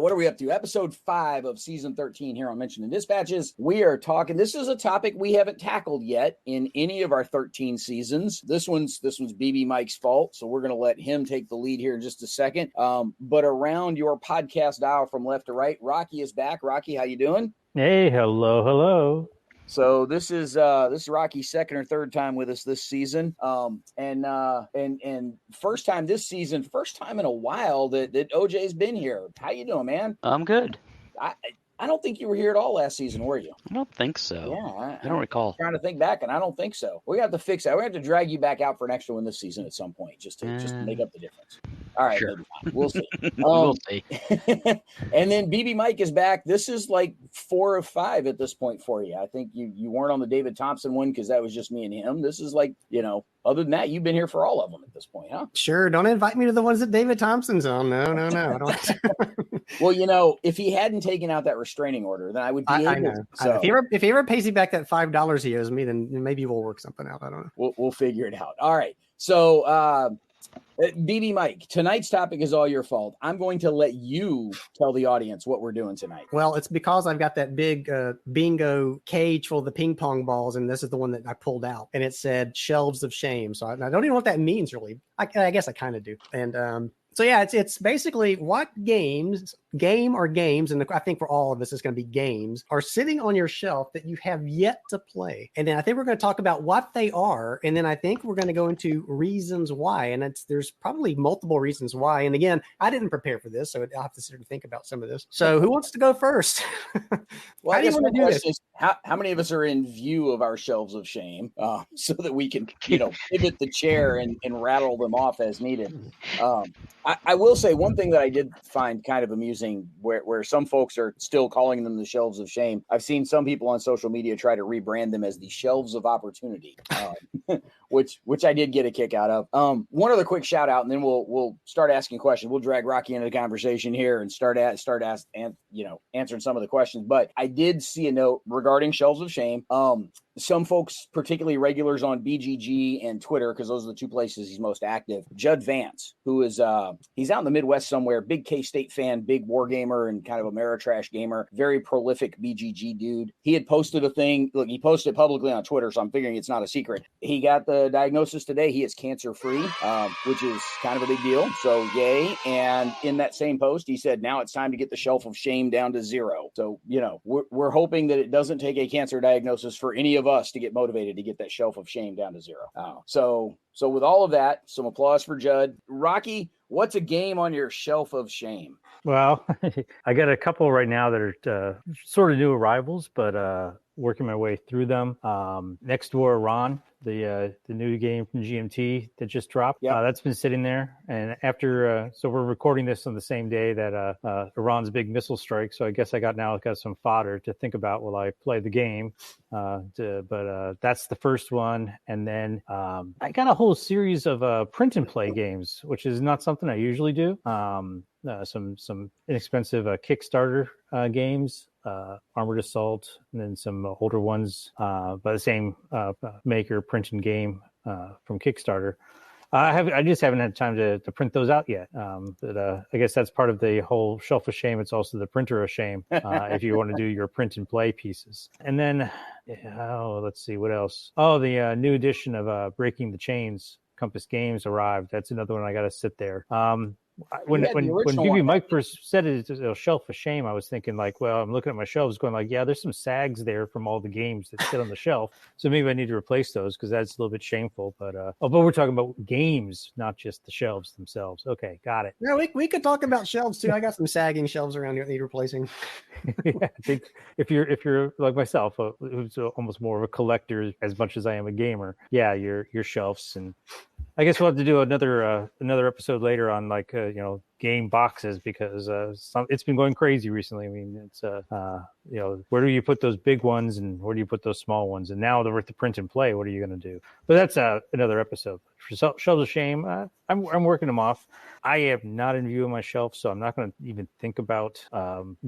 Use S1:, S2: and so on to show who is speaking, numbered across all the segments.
S1: What are we up to? Episode 5 of season 13 here on Mention and Dispatches. We are talking. This is a topic we haven't tackled yet in any of our 13 seasons. This one's BB Mike's fault, so we're going to let him take the lead here in just a second. But around your podcast dial from left to right, Rocky is back. Rocky, how you doing?
S2: Hey, hello.
S1: So this is Rocky's second or third time with us this season, and first time this season, first time in a while that OJ's been here. How you doing, man?
S3: I'm good.
S1: I don't think you were here at all last season, were you?
S3: I don't think so.
S1: Yeah,
S3: I don't recall.
S1: I'm trying to think back, and I don't think so. We have to fix that. We have to drag you back out for an extra one this season at some point, just to make up the difference. All right,
S3: sure.
S1: Maybe not. We'll see.
S3: We'll see.
S1: And then BB Mike is back. This is like 4 of 5 at this point for you. I think you weren't on the David Thompson one because that was just me and him. This is like, other than that, you've been here for all of them at this point, huh?
S4: Sure. Don't invite me to the ones that David Thompson's on. No. I don't.
S1: Well, if he hadn't taken out that restraining order, then I would be able
S4: I know.
S1: to. So,
S4: if he ever pays you back that $5 he owes me, then maybe we'll work something out. I don't know.
S1: We'll figure it out. All right. So, BB Mike, tonight's topic is all your fault. I'm going to let you tell the audience what we're doing tonight.
S4: Well, it's because I've got that big bingo cage full of the ping pong balls, and this is the one that I pulled out, and it said shelves of shame. So I don't even know what that means, really. I guess I kind of do. And so, yeah, it's basically what game or games, and I think for all of us, it's going to be games, are sitting on your shelf that you have yet to play. And then I think we're going to talk about what they are. And then I think we're going to go into reasons why. And there's probably multiple reasons why. And again, I didn't prepare for this, so I'll have to sit and think about some of this. So who wants to go first?
S1: Well,
S4: how do you want to do this?
S1: How many of us are in view of our shelves of shame so that we can, pivot the chair and rattle them off as needed? I will say one thing that I did find kind of amusing, where some folks are still calling them the shelves of shame. I've seen some people on social media try to rebrand them as the shelves of opportunity, which I did get a kick out of. One other quick shout out, and then we'll start asking questions. We'll drag Rocky into the conversation here and start answering some of the questions. But I did see a note regarding shelves of shame. Some folks, particularly regulars on BGG and Twitter, because those are the two places he's most active. Judd Vance, who is he's out in the Midwest somewhere, big K-State fan, big war gamer, and kind of Ameritrash gamer, very prolific BGG dude. He had posted a thing. Look, he posted it publicly on Twitter, so I'm figuring it's not a secret. He got the diagnosis today. He is cancer-free, which is kind of a big deal. So yay. And in that same post, he said, now it's time to get the shelf of shame down to 0. So, we're hoping that it doesn't take a cancer diagnosis for any of us to get motivated to get that shelf of shame down to 0. So with all of that, some applause for Judd. Rocky, what's a game on your shelf of shame?
S2: Well, I got a couple right now that are sort of new arrivals, but working my way through them. Next Door Iran, the new game from GMT that just dropped.
S1: Yep.
S2: That's been sitting there. And after, so we're recording this on the same day that Iran's big missile strike. So I guess I got some fodder to think about while I play the game. But that's the first one. And then I got a whole series of print and play games, which is not something I usually do. Some inexpensive Kickstarter games. Armored Assault, and then some older ones by the same maker, print and game from Kickstarter. I just haven't had time to print those out yet. But I guess that's part of the whole shelf of shame. It's also the printer of shame if you want to do your print and play pieces. And then, let's see what else. Oh, the new edition of Breaking the Chains Compass Games arrived. That's another one I got to sit there. When BB Mike first said it's a shelf of shame, I was thinking I'm looking at my shelves going there's some sags there from all the games that sit on the shelf. So maybe I need to replace those because that's a little bit shameful. But we're talking about games, not just the shelves themselves. Okay, got it.
S4: Yeah, we could talk about shelves too. I got some sagging shelves around here that need replacing.
S2: Yeah, I think if you're like myself, who's almost more of a collector as much as I am a gamer, yeah, your shelves. And I guess we'll have to do another episode later on game boxes because it's been going crazy recently. I mean, it's where do you put those big ones and where do you put those small ones? And now they're with the print and play. What are you going to do? But that's another episode. For shelves of shame, I'm working them off. I am not in view of my shelf, so I'm not going to even think about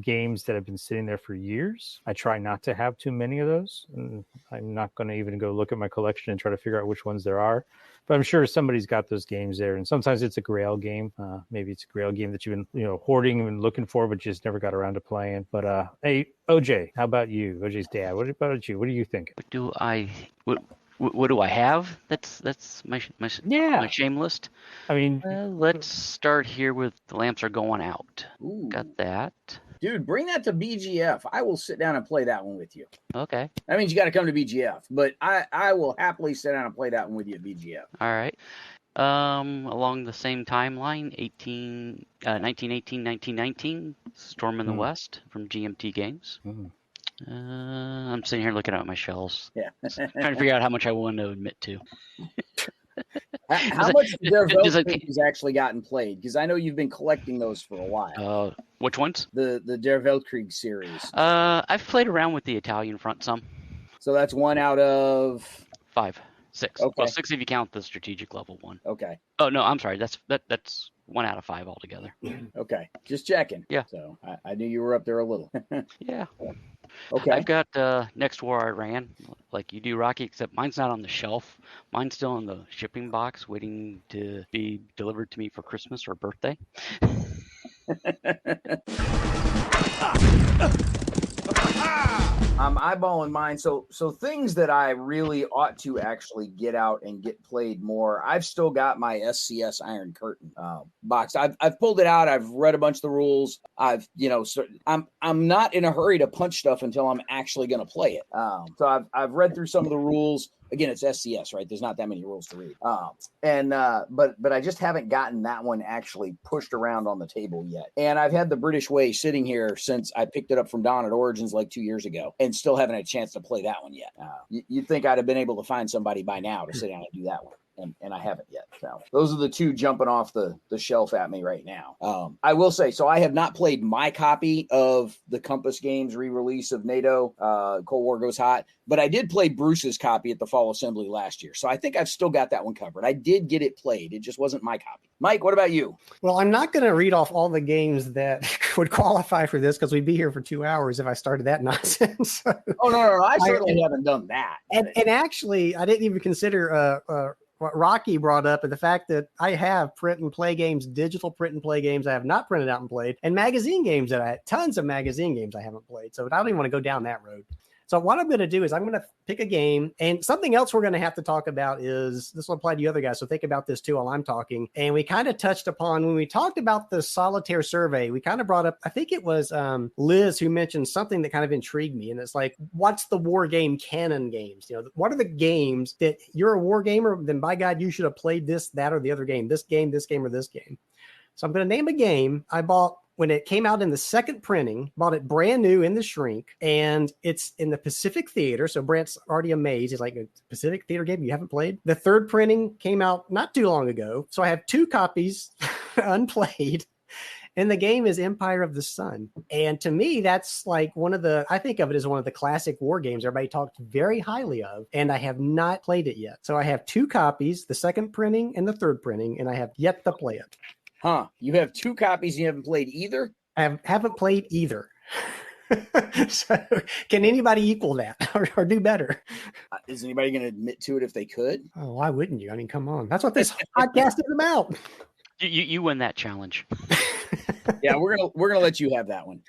S2: games that have been sitting there for years. I try not to have too many of those. And I'm not going to even go look at my collection and try to figure out which ones there are. But I'm sure somebody's got those games there. And sometimes it's a Grail game. Maybe it's a Grail game that you've been, hoarding and looking for, but just never got around to playing. But hey, OJ, how about you? OJ's dad. What about you? What do you think?
S3: What do I have? That's my shame list.
S2: I mean,
S3: let's start here with The Lamps Are Going Out.
S1: Ooh.
S3: Got that.
S1: Dude, bring that to BGF. I will sit down and play that one with you.
S3: Okay.
S1: That means you got to come to BGF, but I will happily sit down and play that one with you at BGF.
S3: All right. Along the same timeline, 1918, 1919, Storm in the West from GMT Games. I'm sitting here looking at my shelves.
S1: Yeah.
S3: Trying to figure out how much I want to admit to.
S1: How much of their has actually gotten played? Because I know you've been collecting those for a while.
S3: Which ones?
S1: The Der Weltkrieg series.
S3: I've played around with the Italian front some.
S1: So that's 1 out of
S3: 5, 6.
S1: Okay.
S3: Well, 6 if you count the strategic level one.
S1: Okay.
S3: Oh no, I'm sorry. That's 1 out of 5 altogether.
S1: Okay, just checking.
S3: Yeah.
S1: So I knew you were up there a little.
S3: Yeah.
S1: Okay.
S3: I've got Next War Iran, like you do, Rocky, except mine's not on the shelf. Mine's still in the shipping box, waiting to be delivered to me for Christmas or birthday.
S1: I'm eyeballing mine. So things that I really ought to actually get out and get played more. I've still got my SCS Iron Curtain box. I've pulled it out. I've read a bunch of the rules. I'm not in a hurry to punch stuff until I'm actually going to play it. So I've read through some of the rules. Again, it's SCS, right? There's not that many rules to read. But I just haven't gotten that one actually pushed around on the table yet. And I've had the British Way sitting here since I picked it up from Dawn at Origins like 2 years ago, and still haven't had a chance to play that one yet. You'd think I'd have been able to find somebody by now to sit down and do that one. And I haven't yet. So those are the two jumping off the shelf at me right now. I will say, so I have not played my copy of the Compass Games re-release of NATO, Cold War Goes Hot, but I did play Bruce's copy at the Fall Assembly last year. So I think I've still got that one covered. I did get it played. It just wasn't my copy. Mike, what about you?
S4: Well, I'm not going to read off all the games that would qualify for this because we'd be here for 2 hours if I started that nonsense.
S1: Oh, no. I certainly haven't done that.
S4: And actually, I didn't even consider what Rocky brought up, and the fact that I have print and play games, digital print and play games I have not printed out and played, and magazine games tons of magazine games I haven't played. So I don't even want to go down that road. So what I'm going to do is I'm going to pick a game, and something else we're going to have to talk about is, this will apply to you other guys, so think about this too while I'm talking. And we kind of touched upon, when we talked about the solitaire survey, we kind of brought up, I think it was Liz who mentioned something that kind of intrigued me. And it's like, what's the war game canon games? What are the games that you're a war gamer, then by God, you should have played this, that, or the other game, this game, or this game. So I'm going to name a game I bought when it came out in the second printing, bought it brand new in the shrink, and it's in the Pacific Theater. So Brant's already amazed. He's like, a Pacific Theater game you haven't played? The third printing came out not too long ago. So I have 2 copies unplayed. And the game is Empire of the Sun. And to me, that's like I think of it as one of the classic war games everybody talked very highly of. And I have not played it yet. So I have 2 copies, the second printing and the third printing, and I have yet to play it.
S1: Huh. You have 2 copies and you haven't played either?
S4: I haven't played either. So can anybody equal that or do better?
S1: Is anybody going to admit to it if they could?
S4: Oh, why wouldn't you? I mean, come on. That's what this podcast is about.
S3: You win that challenge.
S1: Yeah, we're gonna let you have that one.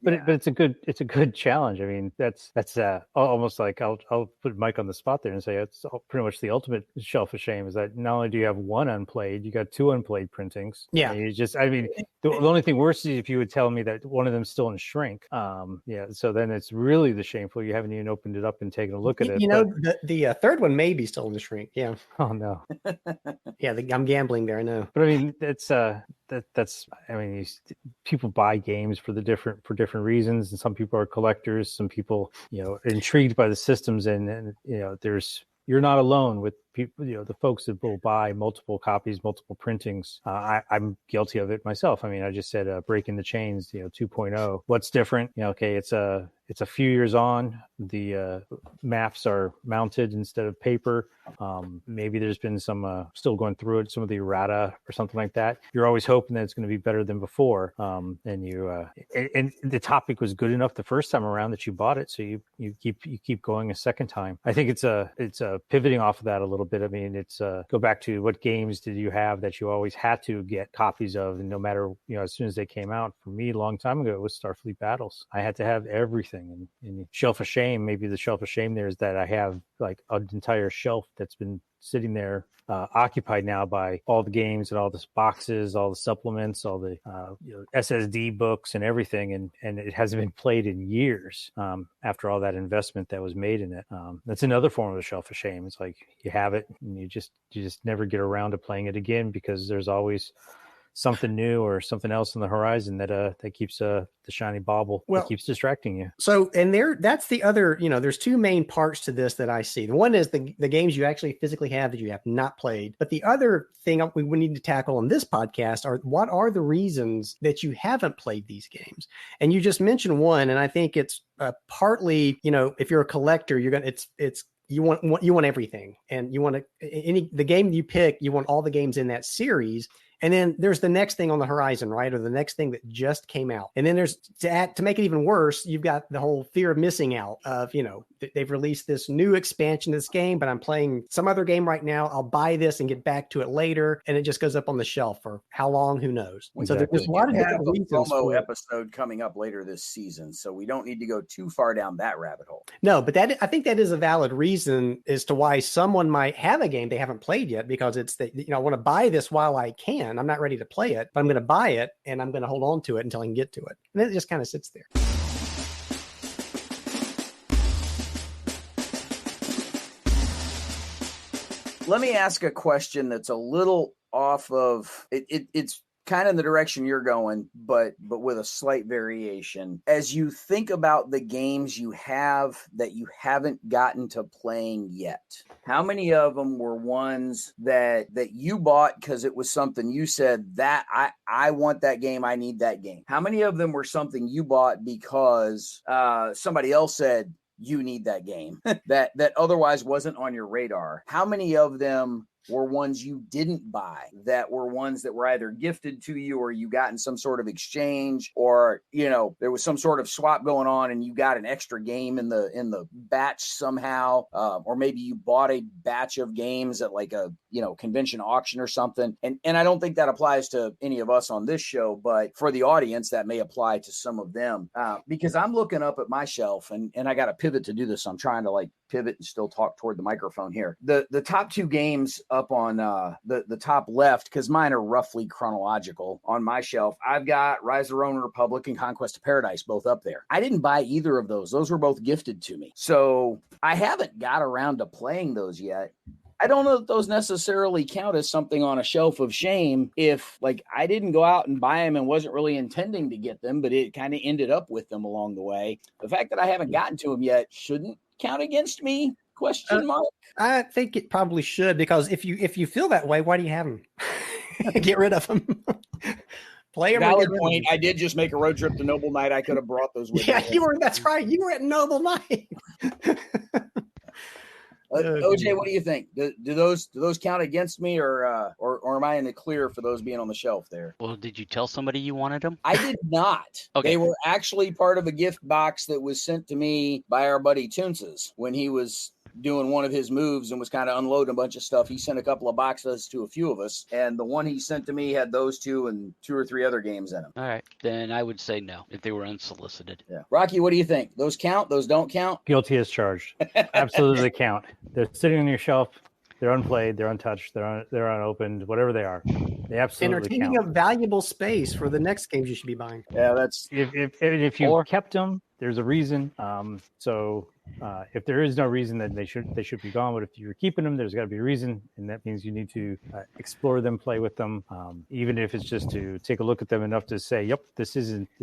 S2: But it's a good challenge. I mean, that's almost like I'll put Mike on the spot there and say it's pretty much the ultimate shelf of shame is that not only do you have 1 unplayed, you got 2 unplayed printings.
S4: Yeah,
S2: the only thing worse is if you would tell me that one of them's still in shrink. So then it's really the shameful. You haven't even opened it up and taken a look at it.
S4: The third one may be still in the shrink. Yeah.
S2: Oh no.
S4: Yeah, I'm gambling there. I know.
S2: But I mean, people buy games for different reasons, and some people are collectors, some people intrigued by the systems, and you're not alone with people, the folks that will buy multiple copies, multiple printings. I'm guilty of it myself. I mean, I just said Breaking the Chains 2.0. What's different? Okay, it's a few years on. The maps are mounted instead of paper. Maybe there's been some still going through it, some of the errata or something like that. You're always hoping that it's going to be better than before. And the topic was good enough the first time around that you bought it, so you keep going a second time. I think it's pivoting off of that a little little bit. I mean, it's go back to what games did you have that you always had to get copies of, and no matter, as soon as they came out. For me, a long time ago, it was Starfleet Battles. I had to have everything. And Shelf of Shame, maybe the Shelf of Shame there is that I have like an entire shelf that's been sitting there occupied now by all the games and all the boxes, all the supplements, all the SSD books and everything, and it hasn't been played in years after all that investment that was made in it. That's another form of a Shelf of Shame. It's like you have it and you just never get around to playing it again because there's always something new or something else on the horizon that keeps the shiny bauble, that keeps distracting you.
S4: So, and that's the other, there's two main parts to this that I see. The one is the games you actually physically have that you have not played. But the other thing we need to tackle on this podcast are what are the reasons that you haven't played these games? And you just mentioned one, and I think it's partly, if you're a collector, you're gonna you want everything, and you want the game you pick, you want all the games in that series. And then there's the next thing on the horizon, right? Or the next thing that just came out. And then there's, to make it even worse, you've got the whole fear of missing out of, they've released this new expansion to this game, but I'm playing some other game right now. I'll buy this and get back to it later. And it just goes up on the shelf for how long, who knows?
S1: Exactly.
S4: So there's a lot of different reasons.
S1: FOMO episode coming up later this season. So we don't need to go too far down that rabbit hole.
S4: No, but I think that is a valid reason as to why someone might have a game they haven't played yet, because it's that, I want to buy this while I can. I'm not ready to play it, but I'm going to buy it and I'm going to hold on to it until I can get to it. And then it just kind of sits there.
S1: Let me ask a question that's a little off of it. It's kind of in the direction you're going, but with a slight variation. As you think about the games you have that you haven't gotten to playing yet, how many of them were ones that you bought because it was something you said that I want that game, I need that game? How many of them were something you bought because somebody else said you need that game that otherwise wasn't on your radar? How many of them were ones you didn't buy that were ones that were either gifted to you or you got in some sort of exchange, or there was some sort of swap going on and you got an extra game in the batch somehow, or maybe you bought a batch of games at like a convention auction or something? And I don't think that applies to any of us on this show, but for the audience that may apply to some of them, because I'm looking up at my shelf and I got to pivot to do this. So I'm trying to pivot and still talk toward the microphone here. The top two games up on the top left, because mine are roughly chronological on my shelf, I've got Rise of the Roman Republic and Conquest of Paradise both up there. I didn't buy either of those. Those were both gifted to me. So I haven't got around to playing those yet. I don't know that those necessarily count as something on a shelf of shame if I didn't go out and buy them and wasn't really intending to get them, but it kind of ended up with them along the way. The fact that I haven't gotten to them yet shouldn't count against me? Question mark.
S4: I think it probably should, because if you feel that way, why do you have them? Get rid of them. Play them.
S1: Valid point. I did just make a road trip to Noble Knight. I could have brought those with me.
S4: Yeah, that's right. You were at Noble Knight.
S1: OJ, what do you think? Do those count against me, or am I in the clear for those being on the shelf there?
S3: Well, did you tell somebody you wanted them?
S1: I did not.
S3: Okay.
S1: They were actually part of a gift box that was sent to me by our buddy Toonces when he was doing one of his moves and was kind of unloading a bunch of stuff. He sent a couple of boxes to a few of us, and the one he sent to me had those two and 2 or 3 other games in them.
S3: All right, then I would say no if they were unsolicited.
S1: Yeah, Rocky, what do you think? Those count? Those don't count?
S2: Guilty as charged. Absolutely count. They're sitting on your shelf. They're unplayed. They're untouched. They're unopened. Whatever they are, they absolutely
S4: and are taking
S2: count.
S4: up valuable space for the next games you should be buying.
S1: Yeah, that's
S2: if you kept them, there's a reason. If there is no reason, then they should be gone. But if you're keeping them, there's got to be a reason, and that means you need to explore them, play with them, even if it's just to take a look at them enough to say, "Yep, this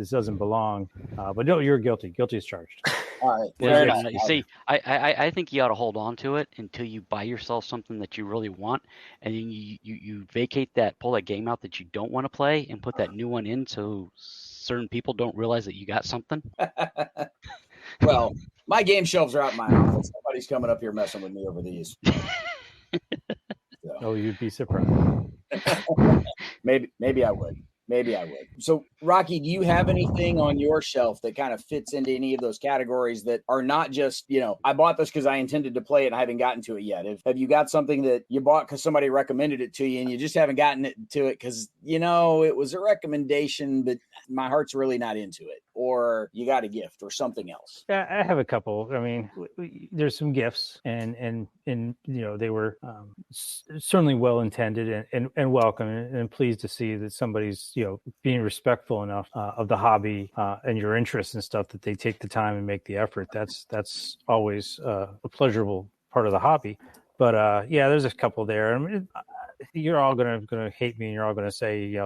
S2: doesn't belong." But no, you're guilty. Guilty as charged.
S1: All right.
S3: Well, you see, I think you ought to hold on to it until you buy yourself something that you really want, and then you pull that game out that you don't want to play, and put that new one in so certain people don't realize that you got something.
S1: Well, my game shelves are out in my office. Nobody's coming up here messing with me over these.
S2: Oh, you'd be surprised.
S1: Maybe I would. Maybe I would. So, Rocky, do you have anything on your shelf that kind of fits into any of those categories that are not just, I bought this because I intended to play it and I haven't gotten to it yet? Have you got something that you bought because somebody recommended it to you and you just haven't gotten to it because, it was a recommendation, but my heart's really not into it? Or you got a gift or something else?
S2: Yeah, I have a couple. I mean, there's some gifts, and they were certainly well intended and welcome, and pleased to see that somebody's being respectful enough of the hobby and your interests and stuff that they take the time and make the effort. That's always a pleasurable part of the hobby. But there's a couple there. I mean, you're all gonna hate me, and you're all gonna say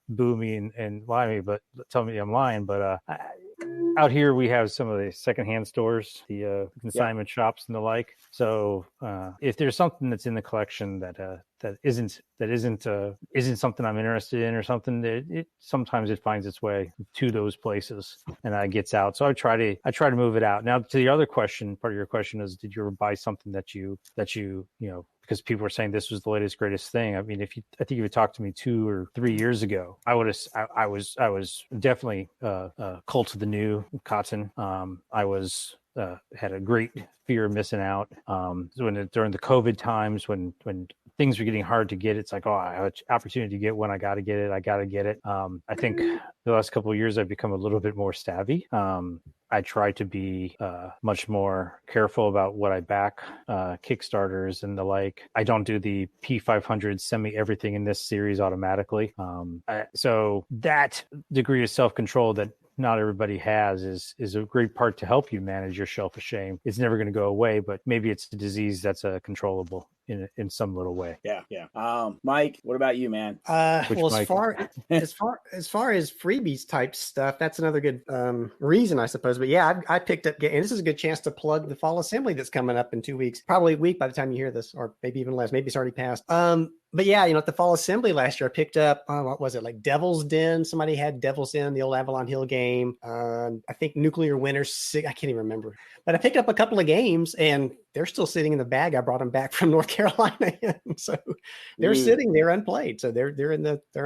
S2: boo me and lie to me, but tell me I'm lying. But out here we have some of the secondhand stores, the consignment shops and the like. So if there's something that's in the collection that isn't something I'm interested in or something, sometimes it finds its way to those places and gets out. So I try to move it out. Now to the other question, part of your question is, did you ever buy something that you because people were saying this was the latest greatest thing. I mean, I think if you talked to me 2 or 3 years ago, I was definitely cult of the new cotton. I was had a great fear of missing out. During the COVID times when things were getting hard to get, it's like, I have an opportunity to get one. I got to get it. I think the last couple of years I've become a little bit more savvy. I try to be much more careful about what I back, Kickstarters and the like. I don't do the P500 send me everything in this series automatically. So that degree of self-control that not everybody has is a great part to help you manage your shelf of shame. It's never going to go away, but maybe it's a disease that's controllable in some little way.
S1: Yeah. Mike, what about you, man?
S4: Well, as far as freebies type stuff, that's another good reason, I suppose. But yeah, I picked up, and this is a good chance to plug the fall assembly that's coming up in 2 weeks, probably a week by the time you hear this, or maybe even less. Maybe it's already passed. But yeah, at the fall assembly last year, I picked up, what was it, like Devil's Den? Somebody had Devil's Den, the old Avalon Hill game. I think Nuclear Winter 6, I can't even remember. But I picked up a couple of games, and they're still sitting in the bag. I brought them back from North Carolina, so they're sitting there unplayed. So they're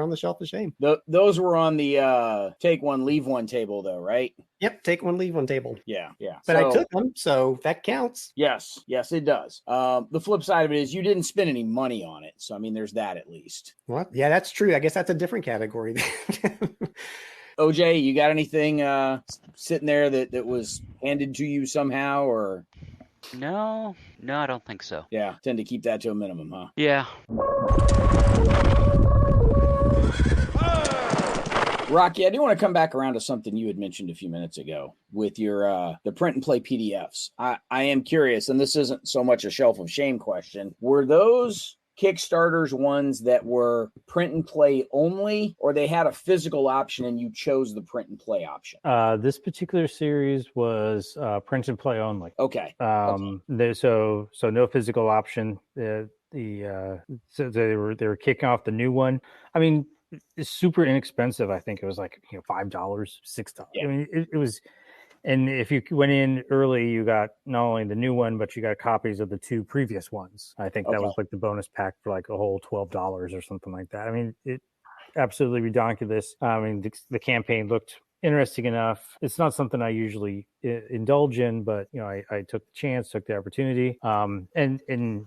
S4: on the shelf of shame.
S1: Those were on the take one, leave one table, though, right?
S4: Yep, take one, leave one table.
S1: Yeah.
S4: But I took them, so that counts.
S1: Yes, it does. The flip side of it is you didn't spend any money on it. So, I mean, there's that at least.
S4: Well, yeah, that's true. I guess that's a different category.
S1: OJ, you got anything sitting there that was handed to you somehow, or?
S3: No, I don't think so.
S1: Yeah, tend to keep that to a minimum, huh?
S3: Yeah.
S1: Rocky, I do want to come back around to something you had mentioned a few minutes ago with your the print and play PDFs. I am curious, and this isn't so much a shelf of shame question. Were those Kickstarters ones that were print and play only, or they had a physical option and you chose the print and play option?
S2: This particular series was print and play only.
S1: Okay.
S2: So no physical option. So they were kicking off the new one. I mean, it's super inexpensive. I think it was like $5, $6.
S1: Yeah.
S2: I mean, it was. And if you went in early, you got not only the new one, but you got copies of the 2 previous ones. I think that was like the bonus pack for like a whole $12 or something like that. I mean, it absolutely ridiculous. I mean, the campaign looked interesting enough. It's not something I usually indulge in, but I took the chance, took the opportunity, and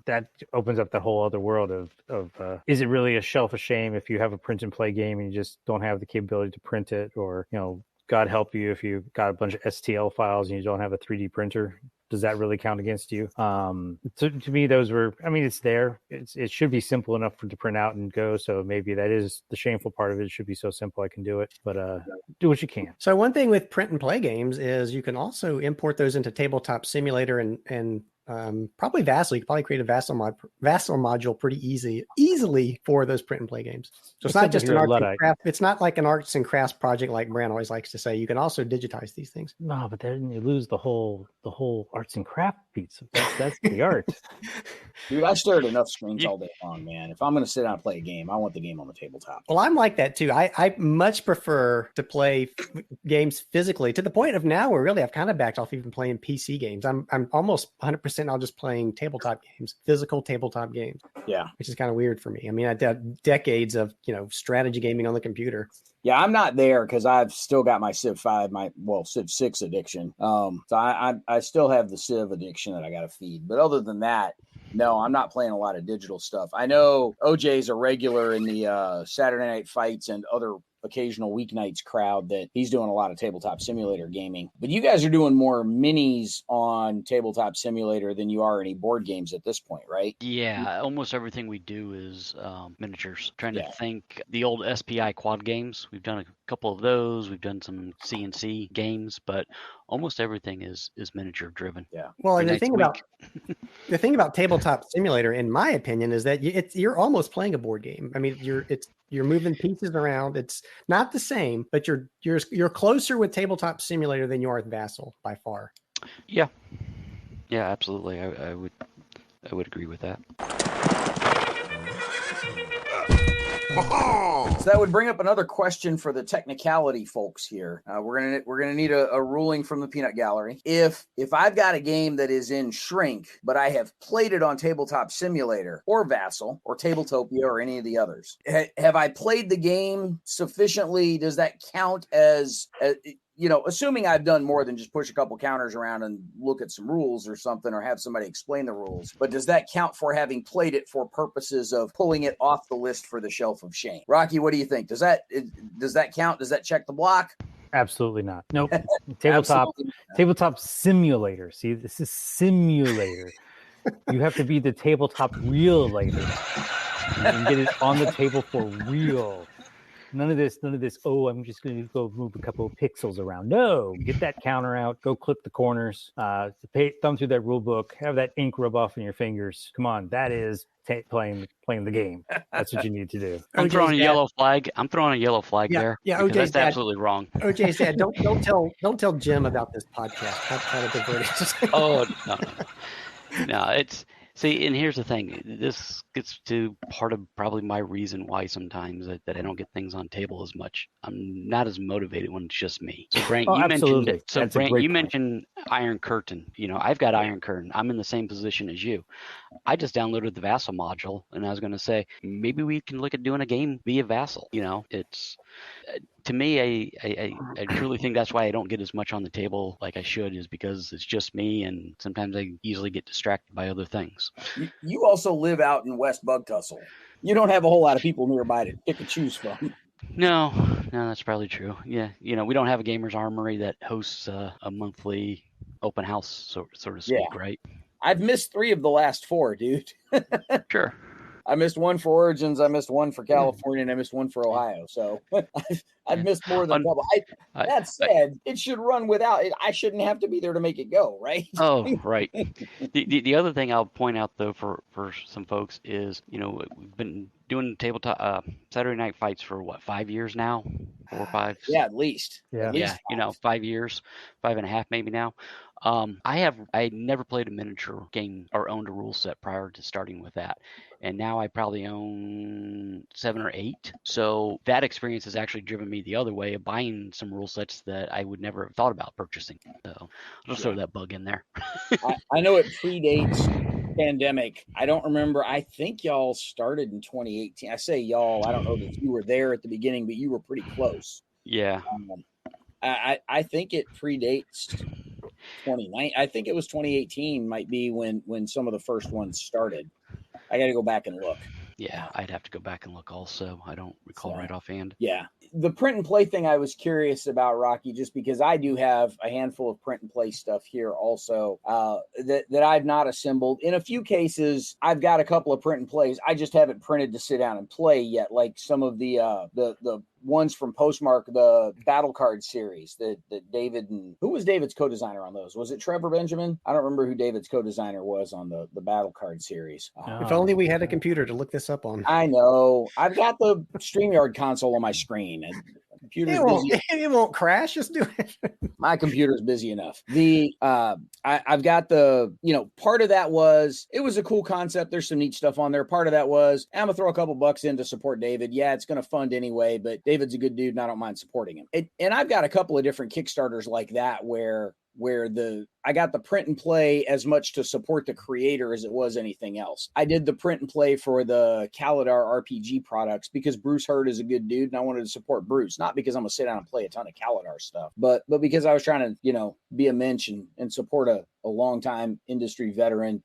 S2: that opens up that whole other world of is it really a shelf of shame if you have a print and play game and you just don't have the capability to print it, or God help you if you got a bunch of STL files and you don't have a 3D printer. Does that really count against you? To me, those were, I mean, it's there. It should be simple enough to print out and go. So maybe that is the shameful part of it. It should be so simple I can do it. But do what you can.
S4: So one thing with print and play games is you can also import those into Tabletop Simulator and probably VASSAL. You could probably create a VASSAL module pretty easily for those print and play games. So it's not just an arts and craft. It's not like an arts and crafts project like Brant always likes to say. You can also digitize these things.
S2: No, but then you lose the whole arts and craft piece. That's the art.
S1: Dude, I stare at enough screens all day long, man. If I'm going to sit down and play a game, I want the game on the tabletop.
S4: Well, I'm like that too. I much prefer to play games physically, to the point of now where really I've kind of backed off even playing PC games. I'm almost 100% 100% now just playing tabletop games, physical tabletop games.
S1: Yeah.
S4: Which is kind of weird for me. I mean, I did decades of, strategy gaming on the computer.
S1: Yeah, I'm not there because I've still got my Civ 5, Civ 6 addiction. So I still have the Civ addiction that I got to feed. But other than that, no, I'm not playing a lot of digital stuff. I know OJ's a regular in the Saturday Night Fights and other occasional weeknights crowd that he's doing a lot of tabletop simulator gaming. But you guys are doing more minis on tabletop simulator than you are any board games at this point, right?
S3: Yeah, almost everything we do is miniatures. Trying to think the old SPI quad games. We've done a couple of those. We've done some CNC games, but almost everything is miniature driven.
S1: Yeah.
S4: Well, and the thing about tabletop simulator, in my opinion, is that you're almost playing a board game. I mean, you're moving pieces around. It's not the same, but you're closer with tabletop simulator than you are with Vassal by far.
S3: Yeah, absolutely. I would agree with that.
S1: So that would bring up another question for the technicality folks here. We're gonna need a ruling from the Peanut Gallery. If I've got a game that is in Shrink, but I have played it on Tabletop Simulator or Vassal or Tabletopia or any of the others, have I played the game sufficiently? Does that count as assuming I've done more than just push a couple counters around and look at some rules or something, or have somebody explain the rules, but does that count for having played it for purposes of pulling it off the list for the Shelf of Shame? Rocky, what do you think? Does that count? Does that check the block?
S2: Absolutely not. Nope. Tabletop simulator. See, this is simulator. You have to be the tabletop real later and get it on the table for real. None of this, oh, I'm just going to go move a couple of pixels around. No, get that counter out, go clip the corners, thumb through that rule book, have that ink rub off in your fingers. Come on, that is playing the game. That's what you need to do.
S3: I'm throwing a yellow flag. There.
S4: Yeah,
S3: because that's absolutely wrong.
S4: OJsDad, don't tell Jim about this podcast. Don't try to divert it.
S3: Oh, no, it's... See, and here's the thing. This gets to part of probably my reason why sometimes that I don't get things on table as much. I'm not as motivated when it's just me. So, Brant, you mentioned Iron Curtain. I've got Iron Curtain. I'm in the same position as you. I just downloaded the Vassal module, and I was going to say maybe we can look at doing a game via Vassal. It's to me, I truly think that's why I don't get as much on the table like I should, is because it's just me, and sometimes I easily get distracted by other things.
S1: You also live out in West Bugtussle. You don't have a whole lot of people nearby to pick and choose from.
S3: No, that's probably true. Yeah, we don't have a Gamers Armory that hosts a monthly open house, so to speak, right?
S1: I've missed 3 of the last 4, dude.
S3: Sure.
S1: I missed one for Origins, I missed one for California, and I missed one for Ohio. So I've missed more than a couple. That said, it should run without it. I shouldn't have to be there to make it go, right?
S3: Oh, right. The other thing I'll point out, though, for some folks is, we've been doing tabletop Saturday Night Fights for 5 years now? 4 or 5?
S1: Yeah, at least.
S2: Yeah.
S1: At least
S3: 5. 5 years, 5.5 maybe now. I never played a miniature game or owned a rule set prior to starting with that. And now I probably own 7 or 8. So that experience has actually driven me the other way of buying some rule sets that I would never have thought about purchasing. So I'll just throw that bug in there.
S1: I know it predates pandemic. I don't remember. I think y'all started in 2018. I say y'all. I don't know that you were there at the beginning, but you were pretty close.
S3: Yeah.
S1: I think it predates 2019. I think it was 2018 might be when some of the first ones started. I got to go back and look.
S3: Yeah, I'd have to go back and look also. I don't recall right offhand.
S1: Yeah. The print and play thing I was curious about, Rocky, just because I do have a handful of print and play stuff here also that I've not assembled. In a few cases, I've got a couple of print and plays. I just haven't printed to sit down and play yet, like some of the ones from Postmark, the battle card series that David and who was David's co-designer on those? Was it Trevor Benjamin? I don't remember who David's co-designer was on the battle card series.
S4: If only we had a computer to look this up on.
S1: I know. I've got the StreamYard console on my screen. And
S4: it won't crash. Just do it.
S1: My computer's busy enough. I've got part of that was it was a cool concept. There's some neat stuff on there. Part of that was I'm gonna throw a couple bucks in to support David. Yeah, it's gonna fund anyway, but David's a good dude and I don't mind supporting him. And I've got a couple of different Kickstarters like that where where I got the print and play as much to support the creator as it was anything else. I did the print and play for the Kaladar RPG products because Bruce Hurd is a good dude and I wanted to support Bruce, not because I'm gonna sit down and play a ton of Kaladar stuff, but because I was trying to, be a mensch and support a longtime industry veteran.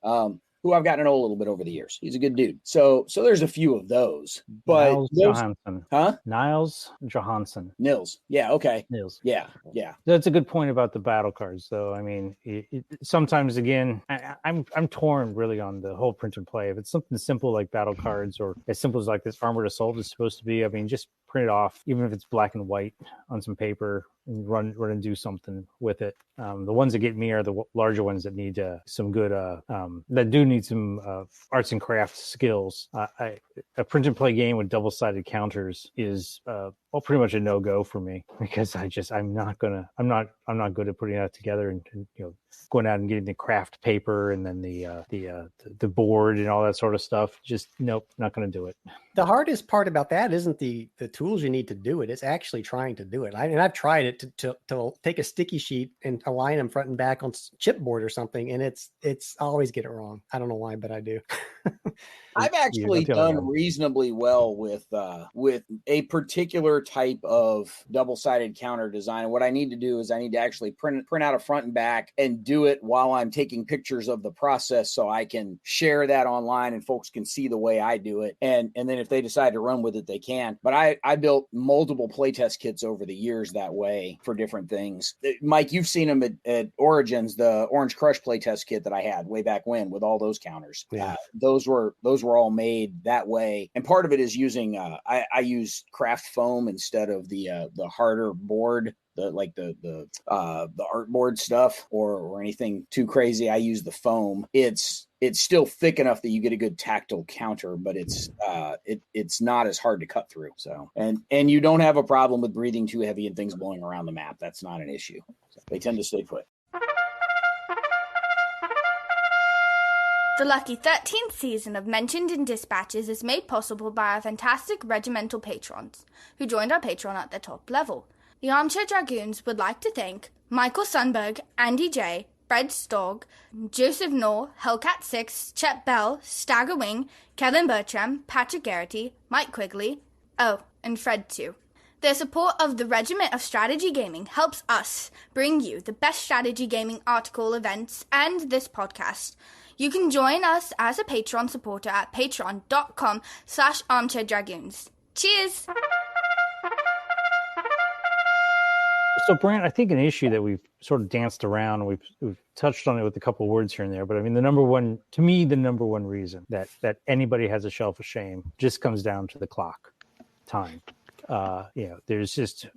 S1: Who I've gotten to know a little bit over the years. He's a good dude. So there's a few of those. But
S2: Niles Johansson.
S1: Huh?
S2: Niles Johansson.
S1: Nils. Yeah, okay.
S2: Nils.
S1: Yeah.
S2: That's a good point about the battle cards, though. I mean, sometimes, again, I'm torn really on the whole print and play. If it's something simple like battle cards or as simple as like this Armored Assault is supposed to be, I mean, just print it off, even if it's black and white on some paper, and run and do something with it. The ones that get me are the larger ones that need some good, that do need some arts and crafts skills. A print and play game with double-sided counters is pretty much a no-go for me because I'm not good at putting that together and going out and getting the craft paper and then the board and all that sort of stuff. Just nope, not going to do it.
S4: The hardest part about that isn't the tools you need to do it. It's actually trying to do it. I've tried it to take a sticky sheet and align them front and back on chipboard or something, and it's I always get it wrong. I don't know why, but I do.
S1: I've actually done reasonably well with a particular type of double-sided counter design. And what I need to do is I need to actually print out a front and back and do it while I'm taking pictures of the process so I can share that online and folks can see the way I do it. And then if they decide to run with it, they can. But I built multiple playtest kits over the years that way for different things. Mike, you've seen them at Origins, the Orange Crush playtest kit that I had way back when with all those counters.
S4: Yeah.
S1: Those were all made that way. And part of it is using, I use craft foam instead of the harder board, the art board stuff or anything too crazy. I use the foam. It's still thick enough that you get a good tactile counter, but it's not as hard to cut through. So, and you don't have a problem with breathing too heavy and things blowing around the map. That's not an issue. So they tend to stay put.
S5: The lucky 13th season of Mentioned in Dispatches is made possible by our fantastic regimental patrons, who joined our Patreon at the top level. The Armchair Dragoons would like to thank Michael Sundberg, Andy J., Fred Stogg, Joseph Knorr, Hellcat6, Chet Bell, Stagger Wing, Kevin Bertram, Patrick Garrity, Mike Quigley, and Fred too. Their support of the Regiment of Strategy Gaming helps us bring you the best strategy gaming article, events, and this podcast. You can join us as a Patreon supporter at patreon.com/armchairdragoons. Cheers!
S2: So, Brant, I think an issue that we've sort of danced around, we've touched on it with a couple of words here and there, but I mean, the number one reason that anybody has a shelf of shame just comes down to the clock time. There's just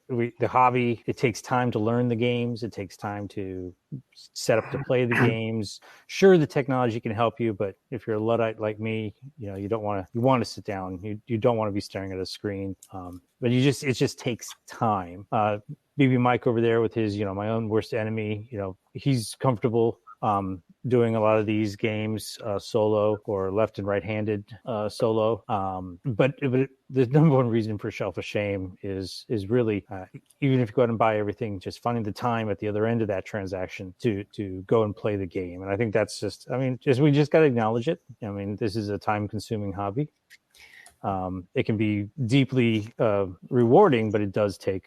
S2: the hobby. It takes time to learn the games. It takes time to set up to play the games. Sure, the technology can help you, but if you're a Luddite like me, you want to sit down. You don't want to be staring at a screen. But it just takes time. BB Mike over there with his, My Own Worst Enemy, he's comfortable doing a lot of these games solo or left and right-handed solo. But the number one reason for shelf of shame is really, even if you go out and buy everything, just finding the time at the other end of that transaction to go and play the game. And I think that's we just got to acknowledge it. I mean, this is a time-consuming hobby. It can be deeply rewarding, but it does take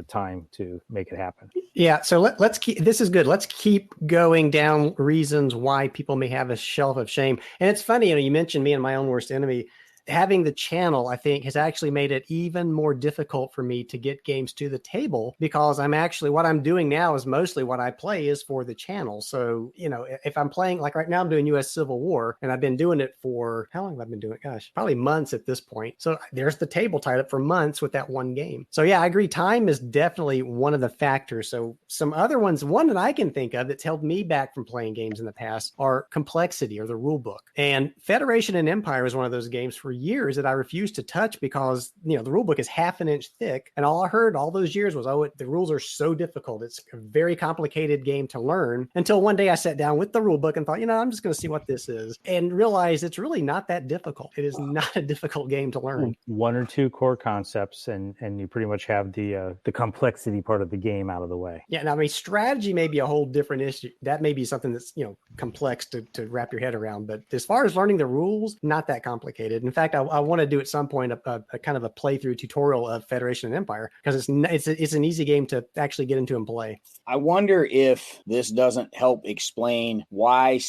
S2: time to make it happen.
S4: Yeah. So let's keep, this is good. Let's keep going down reasons why people may have a shelf of shame. And it's funny, you mentioned me and My Own Worst Enemy. Having the channel, I think, has actually made it even more difficult for me to get games to the table because what I'm doing now is mostly what I play is for the channel. So, if I'm playing, like right now, I'm doing US Civil War, and I've been doing it for, how long have I been doing it? Gosh, probably months at this point. So there's the table tied up for months with that one game. So yeah, I agree. Time is definitely one of the factors. So some other ones, one that I can think of that's held me back from playing games in the past are complexity or the rule book. And Federation and Empire is one of those games for years that I refused to touch because, the rule book is half an inch thick. And all I heard all those years was, the rules are so difficult. It's a very complicated game to learn, until one day I sat down with the rule book and thought, I'm just going to see what this is, and realized it's really not that difficult. It is not a difficult game to learn.
S2: One or two core concepts, and you pretty much have the complexity part of the game out of the way.
S4: Yeah. Now, strategy may be a whole different issue. That may be something that's, complex to wrap your head around. But as far as learning the rules, not that complicated. In fact, I want to do at some point a kind of a playthrough tutorial of Federation and Empire, because it's an easy game to actually get into and play.
S1: I wonder if this doesn't help explain why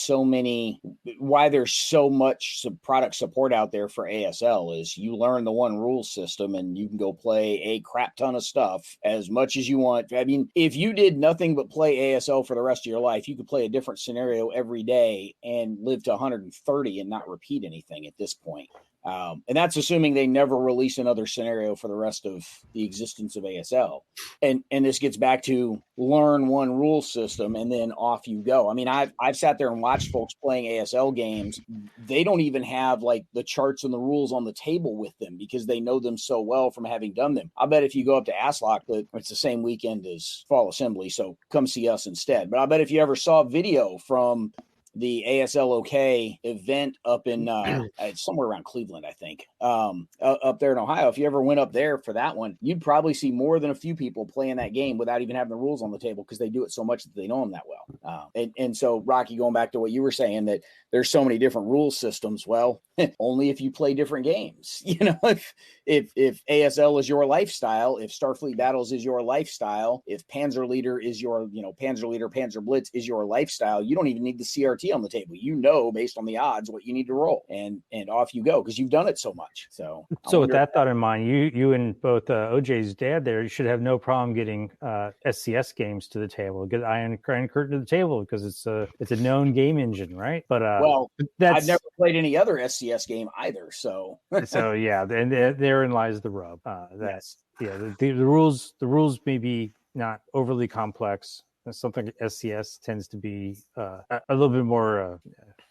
S1: there's so much product support out there for ASL. Is you learn the one rule system and you can go play a crap ton of stuff as much as you want. I mean, if you did nothing but play ASL for the rest of your life, you could play a different scenario every day and live to 130 and not repeat anything at this point. And that's assuming they never release another scenario for the rest of the existence of ASL. And this gets back to learn one rule system and then off you go. I mean, I've sat there and watched folks playing ASL games. They don't even have like the charts and the rules on the table with them because they know them so well from having done them. I bet if you go up to ASLOC, it's the same weekend as Fall Assembly, so come see us instead. But I bet if you ever saw video from the ASL OK event up in somewhere around Cleveland, I think, up there in Ohio. If you ever went up there for that one, you'd probably see more than a few people playing that game without even having the rules on the table because they do it so much that they know them that well. And so, Rocky, going back to what you were saying, that there's so many different rule systems. Well, only if you play different games. If ASL is your lifestyle, if Starfleet Battles is your lifestyle, if Panzer Leader is your, Panzer Blitz is your lifestyle, you don't even need the CRT on the table. Based on the odds what you need to roll, and off you go because you've done it so much. So
S2: with that thought in mind, you and both OJsDad there, you should have no problem getting SCS games to the table. Get Iron Curtain to the table because it's a known game engine, right? But I've never played any other SCS game either. So yeah, and therein lies the rub. The rules may be not overly complex. Something SCS tends to be a little bit more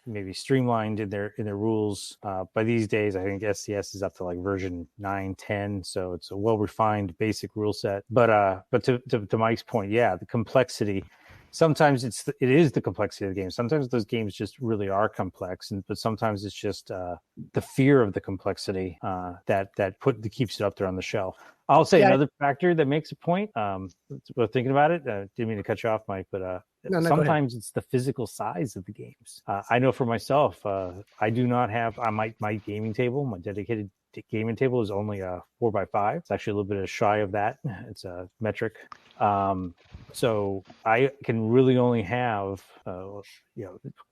S2: maybe streamlined in their rules. By these days, I think SCS is up to like version 9, 10, so it's a well-refined basic rule set. But to Mike's point, the complexity. Sometimes it is the complexity of the game. Sometimes those games just really are complex, but sometimes it's just the fear of the complexity that keeps it up there on the shelf. I'll say another factor that makes a point. We're thinking about it. Didn't mean to cut you off, Mike, but sometimes it's the physical size of the games. I know for myself, I do not have my gaming table, my dedicated gaming table is only a 4x5. It's actually a little bit shy of that. It's a metric. So I can really only have,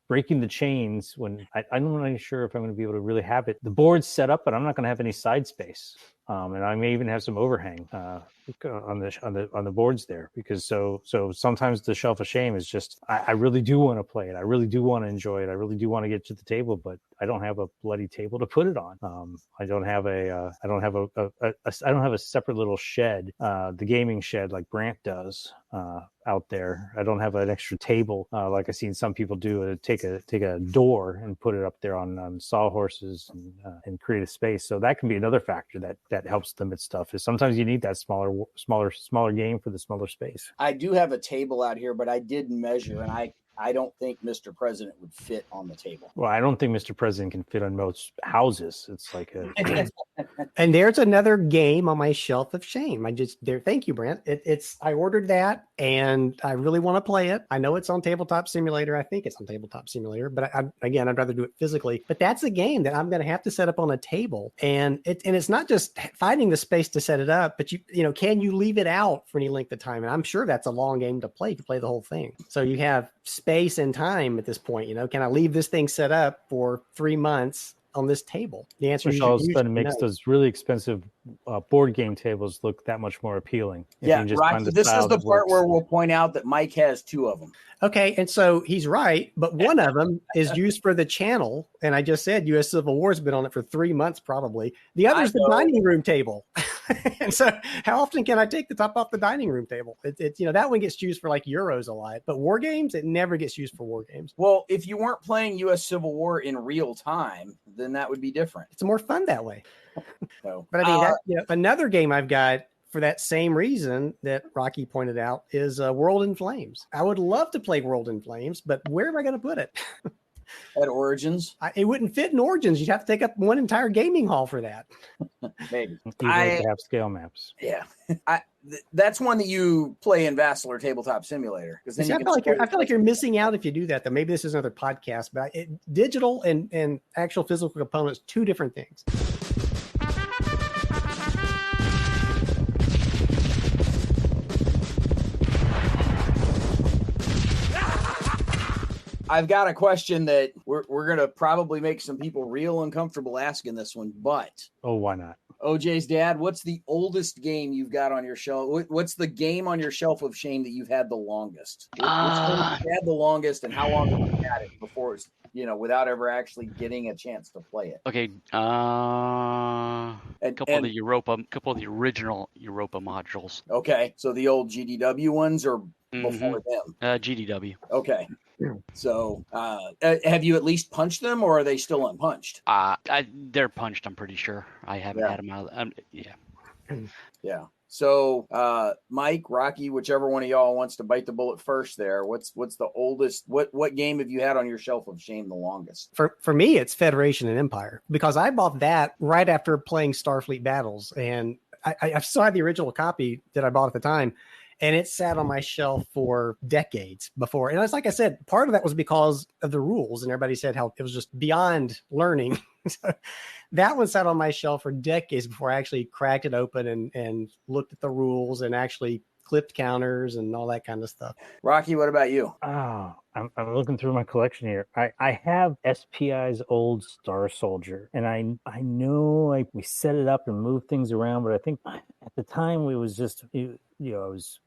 S2: breaking the chains when I'm not really sure if I'm going to be able to really have it. The board's set up, but I'm not going to have any side space. And I may even have some overhang on the boards there because so sometimes the Shelf of Shame is just I really do want to play it. I really do want to enjoy it. I really do want to get to the table, but I don't have a bloody table to put it on. I don't have a separate little shed, the gaming shed like Brant does out there. I don't have an extra table like I've seen some people do. Take a door and put it up there on sawhorses and create a space. So that can be another factor that helps limit stuff. Is sometimes you need that smaller game for the smaller space. I do have a table out here, but I did measure, and I don't think Mr. President would fit on the table. Well, I don't think Mr. President can fit on most houses. It's like
S4: And there's another game on my Shelf of Shame. Thank you, Brent. I ordered that and I really want to play it. I know it's on Tabletop Simulator. I think it's on Tabletop Simulator, but I'd rather do it physically. But that's a game that I'm going to have to set up on a table. And it's not just finding the space to set it up, but can you leave it out for any length of time? And I'm sure that's a long game to play the whole thing. So you have space and time at this point. Can I leave this thing set up for 3 months on this table? The answer is
S2: it makes those really expensive board game tables look that much more appealing.
S1: Rocky, this is the part where we'll point out that Mike has 2 of them.
S4: Okay, and so he's right, but one of them is used for the channel, and I just said U.S. Civil War has been on it for 3 months probably. The other is the dining room table. And so how often can I take the top off the dining room table? That one gets used for like Euros a lot, but war games, it never gets used for war games.
S1: Well, if you weren't playing U.S. Civil War in real time, then that would be different.
S4: It's more fun that way.
S1: So,
S4: but I mean, another game I've got for that same reason that Rocky pointed out is World in Flames. I would love to play World in Flames, but where am I going to put it?
S1: At Origins?
S4: It wouldn't fit in Origins. You'd have to take up one entire gaming hall for that.
S1: Maybe.
S2: You have to have scale maps.
S1: Yeah. That's one that you play in VASSAL or Tabletop Simulator.
S4: I feel like you're missing out if you do that, though. Maybe this is another podcast, but digital and actual physical components, two different things.
S1: I've got a question that we're going to probably make some people real uncomfortable asking this one, but...
S2: Oh, why not?
S1: OJsDad, what's the oldest game you've got on your shelf? What's the game on your shelf of shame that you've had the longest? Which one you've had the longest, and how long have you had it before it's, without ever actually getting a chance to play it?
S3: Okay. A couple of the original Europa modules.
S1: Okay. So the old GDW ones or before them?
S3: GDW.
S1: Okay. So, have you at least punched them, or are they still unpunched?
S3: They're punched. I'm pretty sure. I haven't had them out.
S1: Yeah. So, Mike, Rocky, whichever one of y'all wants to bite the bullet first. There, what's the oldest? What game have you had on your shelf of shame the longest?
S4: For me, it's Federation and Empire, because I bought that right after playing Starfleet Battles, and I still had the original copy that I bought at the time. And it sat on my shelf for decades before. And it's like I said, part of that was because of the rules. And everybody said how it was just beyond learning. So that one sat on my shelf for decades before I actually cracked it open and looked at the rules and actually clipped counters and all that kind of stuff.
S1: Rocky, what about you?
S2: Oh, I'm looking through my collection here. I have SPI's old Star Soldier, and I know we set it up and moved things around, but I think at the time it was just... I was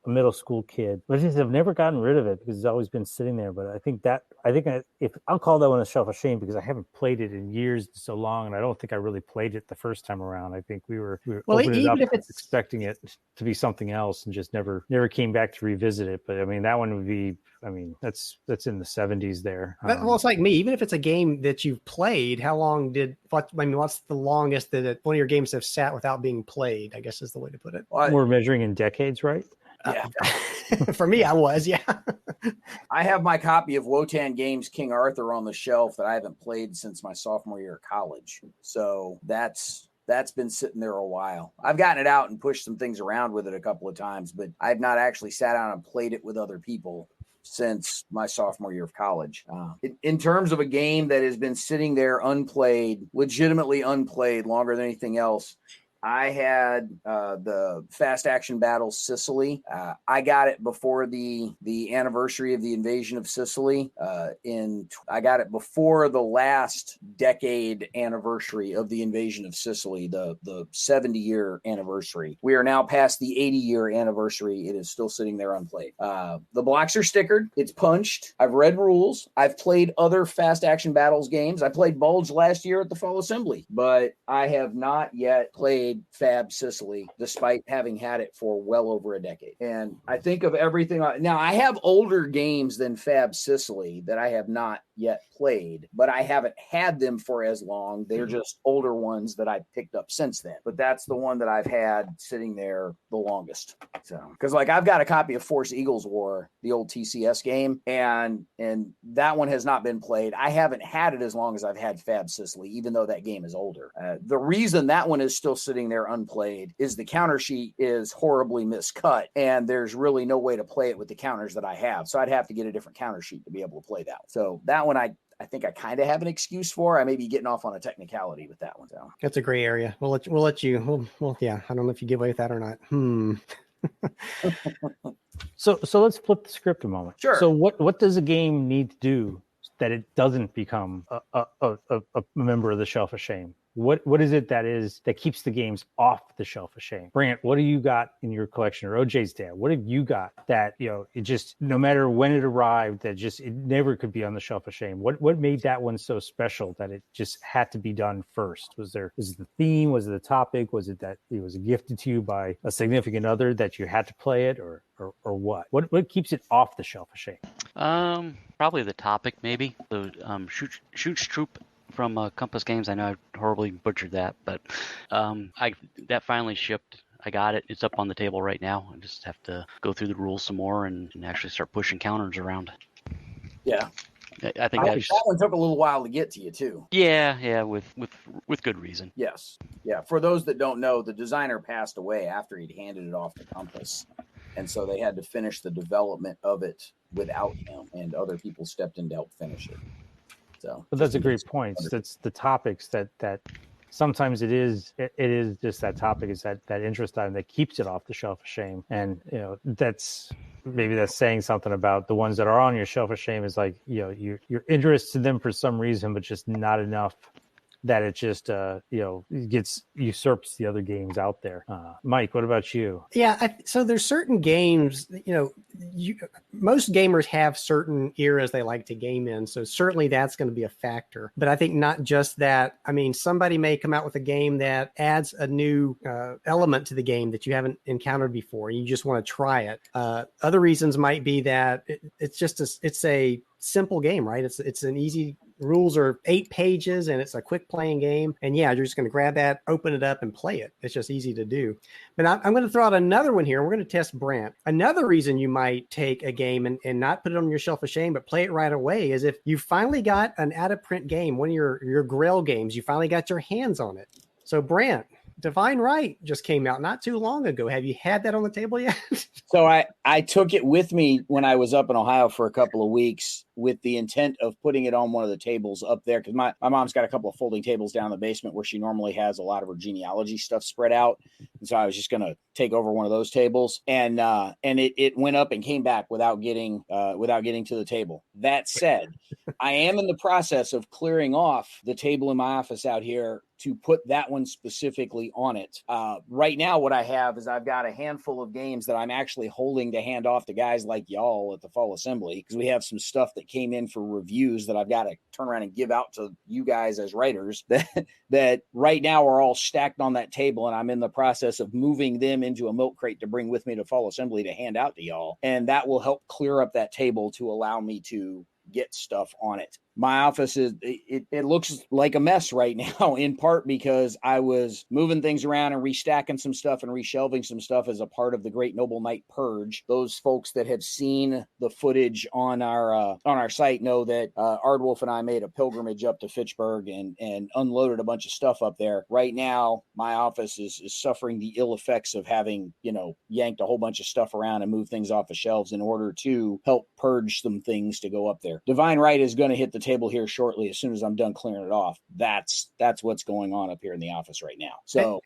S2: a middle school kid, but I've never gotten rid of it because it's always been sitting there. But I think I'll call that one a shelf of shame because I haven't played it in years so long, and I don't think I really played it the first time around. I think we were opening it up expecting it to be something else and just never came back to revisit it. But I mean, that one would be, that's in the 70s there.
S4: Well, it's like me. Even if it's a game that you've played, how long what's the longest that one of your games have sat without being played? I guess is the way to put it.
S2: We're measuring in decades, right?
S1: Yeah.
S4: For me, I was, yeah.
S1: I have my copy of Wotan Games King Arthur on the shelf that I haven't played since my sophomore year of college. So that's been sitting there a while. I've gotten it out and pushed some things around with it a couple of times, but I've not actually sat down and played it with other people since my sophomore year of college. In terms of a game that has been sitting there unplayed, legitimately unplayed longer than anything else, I had the Fast Action Battles Sicily. I got it before the anniversary of the invasion of Sicily. I got it before the last decade anniversary of the invasion of Sicily, the 70-year anniversary. We are now past the 80-year anniversary. It is still sitting there unplayed. The blocks are stickered. It's punched. I've read rules. I've played other Fast Action Battles games. I played Bulge last year at the Fall Assembly, but I have not yet played Fab Sicily, despite having had it for well over a decade. And I think of everything. Now, I have older games than Fab Sicily that I have not yet played, but I haven't had them for as long. They're just older ones that I've picked up since then. But that's the one that I've had sitting there the longest. So, because I've got a copy of Force Eagles War, the old TCS game, and that one has not been played. I haven't had it as long as I've had Fab Sicily, even though that game is older. The reason that one is still sitting there unplayed is the counter sheet is horribly miscut, and there's really no way to play it with the counters that I have. So I'd have to get a different counter sheet to be able to play that one. So that one I think I kind of have an excuse for. I may be getting off on a technicality with that one. So
S4: that's a gray area. We'll let you. Well, yeah. I don't know if you give away with that or not.
S2: So let's flip the script a moment.
S1: Sure.
S2: So what does a game need to do that it doesn't become a member of the shelf of shame? What is it that keeps the games off the shelf of shame? Brant, what do you got in your collection? Or OJsDad, what have you got that, it just, no matter when it arrived, that just, it never could be on the shelf of shame? What made that one so special that it just had to be done first? Was it the theme? Was it the topic? Was it that it was gifted to you by a significant other that you had to play it, or what? What keeps it off the shelf of shame?
S3: Probably the topic, maybe. The Shoot Troop from Compass Games. I know I horribly butchered that, but that finally shipped. I got it. It's up on the table right now. I just have to go through the rules some more and actually start pushing counters around.
S1: Yeah.
S3: I think
S1: that one took a little while to get to you too.
S3: Yeah, with good reason.
S1: Yes. Yeah. For those that don't know, the designer passed away after he'd handed it off to Compass. And so they had to finish the development of it without him, and other people stepped in to help finish it. So,
S2: but that's a great point. That's the topics that sometimes it is just that topic is that interest item that keeps it off the shelf of shame. And that's saying something about the ones that are on your shelf of shame is like, you're interested in them for some reason, but just not enough that it just usurps the other games out there. Mike, what about you?
S4: Yeah, so there's certain games, most gamers have certain eras they like to game in, so certainly that's going to be a factor. But I think not just that. I mean, somebody may come out with a game that adds a new element to the game that you haven't encountered before, and you just want to try it. Other reasons might be that it's a simple game, right? It's an easy. Rules are 8 pages and it's a quick playing game. And yeah, you're just going to grab that, open it up and play it. It's just easy to do. But I'm going to throw out another one here. We're going to test Brant. Another reason you might take a game and not put it on your shelf of shame, but play it right away is if you finally got an out of print game, one of your Grail games, you finally got your hands on it. So Brant, Divine Right just came out not too long ago. Have you had that on the table yet?
S1: So I took it with me when I was up in Ohio for a couple of weeks with the intent of putting it on one of the tables up there, because my mom's got a couple of folding tables down in the basement where she normally has a lot of her genealogy stuff spread out. And so I was just going to take over one of those tables, and it went up and came back without getting to the table. That said, I am in the process of clearing off the table in my office out here to put that one specifically on it. Right now, what I have is I've got a handful of games that I'm actually holding to hand off to guys like y'all at the Fall Assembly, because we have some stuff that came in for reviews that I've got to turn around and give out to you guys as writers that right now are all stacked on that table, and I'm in the process of moving them into a milk crate to bring with me to Fall Assembly to hand out to y'all. And that will help clear up that table to allow me to get stuff on it. My office it looks like a mess right now, in part because I was moving things around and restacking some stuff and reshelving some stuff as a part of the Great Noble Night Purge. Those folks that have seen the footage on our site know that Ardwolf and I made a pilgrimage up to Fitchburg and unloaded a bunch of stuff up there. Right now, my office is suffering the ill effects of having, yanked a whole bunch of stuff around and moved things off the shelves in order to help purge some things to go up there. Divine Right is going to hit the table here shortly as soon as I'm done clearing it off. That's what's going on up here in the office right now. So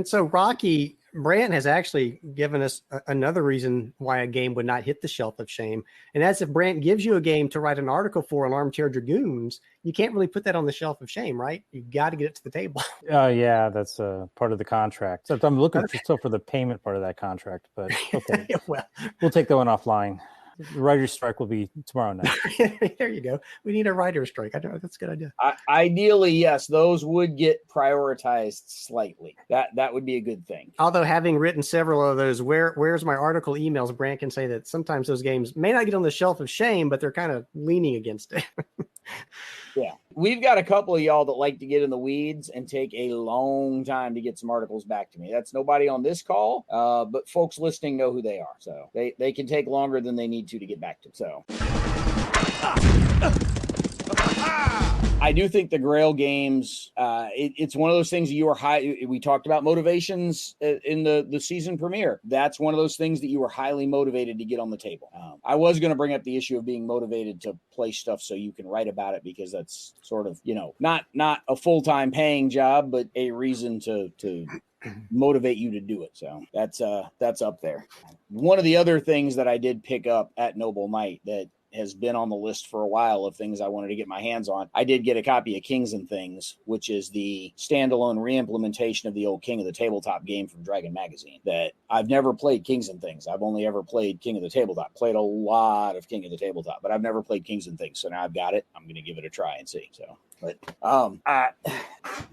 S4: so Rocky, Brant has actually given us another reason why a game would not hit the shelf of shame, and that's if Brant gives you a game to write an article for on Armchair Dragoons, you can't really put that on the shelf of shame, right? You got to get it to the table.
S2: Yeah, that's part of the contract. So I'm looking still for the payment part of that contract, but okay,
S4: well,
S2: we'll take that one offline. The writer's strike will be tomorrow night.
S4: There you go. We need a writer's strike. I know that's a good idea.
S1: Ideally, yes, those would get prioritized slightly. That would be a good thing.
S4: Although, having written several of those, where's my article emails, Brant can say that sometimes those games may not get on the shelf of shame, but they're kind of leaning against it.
S1: Yeah. We've got a couple of y'all that like to get in the weeds and take a long time to get some articles back to me. That's nobody on this call, but folks listening know who they are. So they can take longer than they need to get back to. So I do think the Grail games, it's one of those things you are high. We talked about motivations in the season premiere. That's one of those things that you were highly motivated to get on the table. I was going to bring up the issue of being motivated to play stuff so you can write about it, because that's sort of, not a full-time paying job, but a reason to motivate you to do it. So that's up there. One of the other things that I did pick up at Noble Night that has been on the list for a while of things I wanted to get my hands on. I did get a copy of Kings and Things, which is the standalone re-implementation of the old King of the Tabletop game from Dragon Magazine. That I've never played Kings and Things. I've only ever played King of the Tabletop. Played a lot of King of the Tabletop, but I've never played Kings and Things. So now I've got it. I'm going to give it a try and see. So, but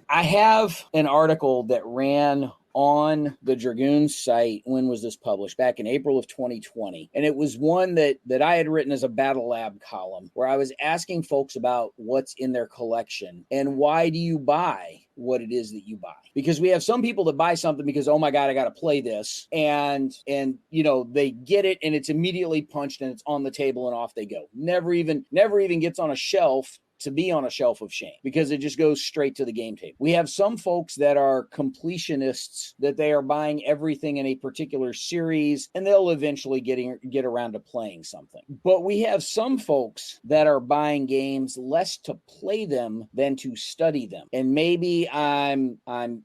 S1: I have an article that ran on the Dragoons site. When was this published? Back in April of 2020. And it was one that I had written as a Battle Lab column, where I was asking folks about what's in their collection and why do you buy what it is that you buy. Because we have some people that buy something because, oh my God, I got to play this. And, they get it and it's immediately punched and it's on the table and off they go. Never even gets on a shelf to be on a shelf of shame because it just goes straight to the game table. We have some folks that are completionists, that they are buying everything in a particular series and they'll eventually get around to playing something. But we have some folks that are buying games less to play them than to study them. And maybe I'm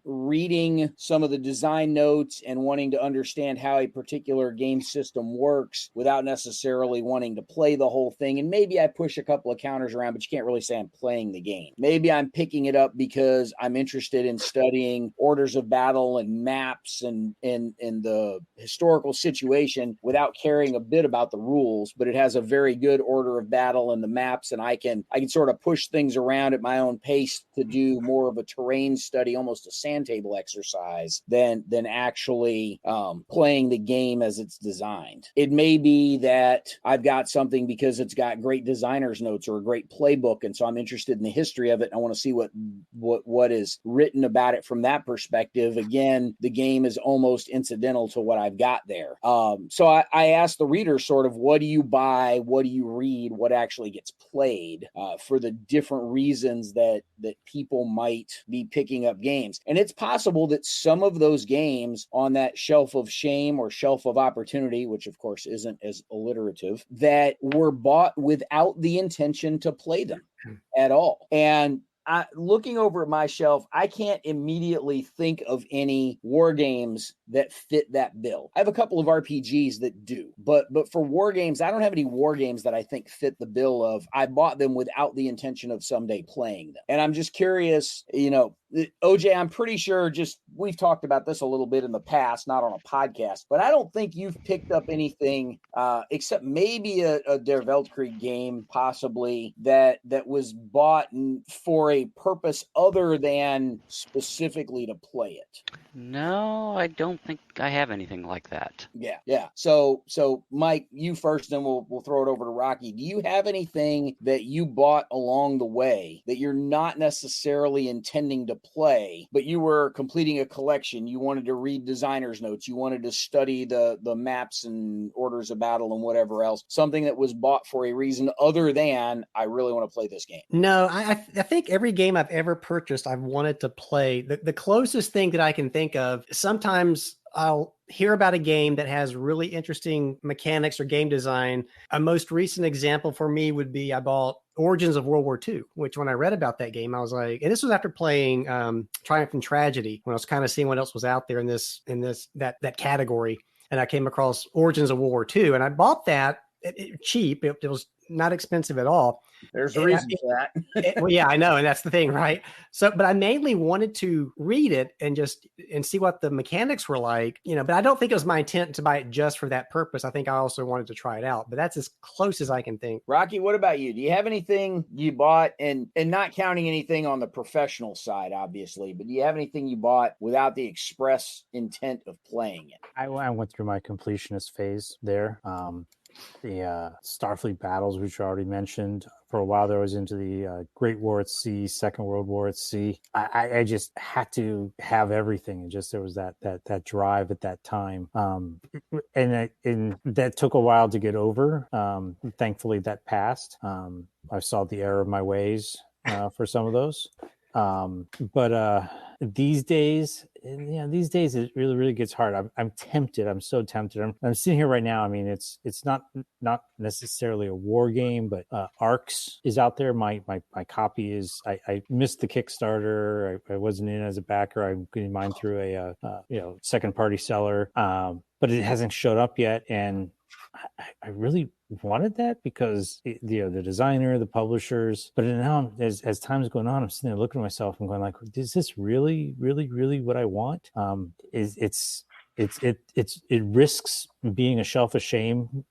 S1: reading some of the design notes and wanting to understand how a particular game system works without necessarily wanting to play the whole thing. And maybe I push a couple of counters around, but you can't really say I'm playing the game. Maybe I'm picking it up because I'm interested in studying orders of battle and maps and the historical situation without caring a bit about the rules, but it has a very good order of battle and the maps, and I can sort of push things around at my own pace to do more of a terrain study, almost a sand table exercise than actually playing the game as it's designed. It may be that I've got something because it's got great designer's notes or a great playbook, and so I'm interested in the history of it. And I want to see what is written about it from that perspective. Again, the game is almost incidental to what I've got there. So I asked the reader sort of, what do you buy? What do you read? What actually gets played for the different reasons that people might be picking up games. And it's possible that some of those games on that shelf of shame or shelf of opportunity, which of course isn't as alliterative, that were bought without the intention to play them at all. And looking over at my shelf, I can't immediately think of any war games that fit that bill. I have a couple of RPGs that do, but for war games, I don't have any war games that I think fit the bill of I bought them without the intention of someday playing them. And I'm just curious, OJ, I'm pretty sure we've talked about this a little bit in the past, not on a podcast, but I don't think you've picked up anything except maybe a Der Weltkrieg game, possibly, that was bought for a purpose other than specifically to play it.
S3: No, I don't think I have anything like that.
S1: Yeah. So Mike, you first, then we'll throw it over to Rocky. Do you have anything that you bought along the way that you're not necessarily intending to play, but you were completing a collection? You wanted to read designer's notes. You wanted to study the maps and orders of battle and whatever else. Something that was bought for a reason other than I really want to play this game.
S4: No, I think every game I've ever purchased, I've wanted to play. The closest thing that I can think of, sometimes I'll hear about a game that has really interesting mechanics or game design. A most recent example for me would be I bought Origins of World War II, which when I read about that game, I was like, and this was after playing Triumph and Tragedy, when I was kind of seeing what else was out there in that category. And I came across Origins of World War II, and I bought that cheap. It was not expensive at all.
S1: There's a reason for that.
S4: Well, yeah, I know. And that's the thing, right? So, but I mainly wanted to read it and see what the mechanics were like, but I don't think it was my intent to buy it just for that purpose. I think I also wanted to try it out, but that's as close as I can think.
S1: Rocky, what about you? Do you have anything you bought, and not counting anything on the professional side, obviously, but do you have anything you bought without the express intent of playing it?
S2: I went through my completionist phase there. The Starfleet battles, which I already mentioned. For a while there, I was into the Great War at Sea, Second World War at Sea. I just had to have everything, and just there was that drive at that time, and that took a while to get over. Thankfully, that passed. I saw the error of my ways for some of those, but these days it really, really gets hard. I'm tempted. I'm so tempted. I'm sitting here right now. I mean, it's not necessarily a war game, but Arcs is out there. My copy is. I missed the Kickstarter. I wasn't in as a backer. I'm getting mine through a second party seller, but it hasn't showed up yet, and I really wanted that because the designer, the publishers, but now as time's going on, I'm sitting there looking at myself and going like, is this really, really, really what I want? It risks being a shelf of shame,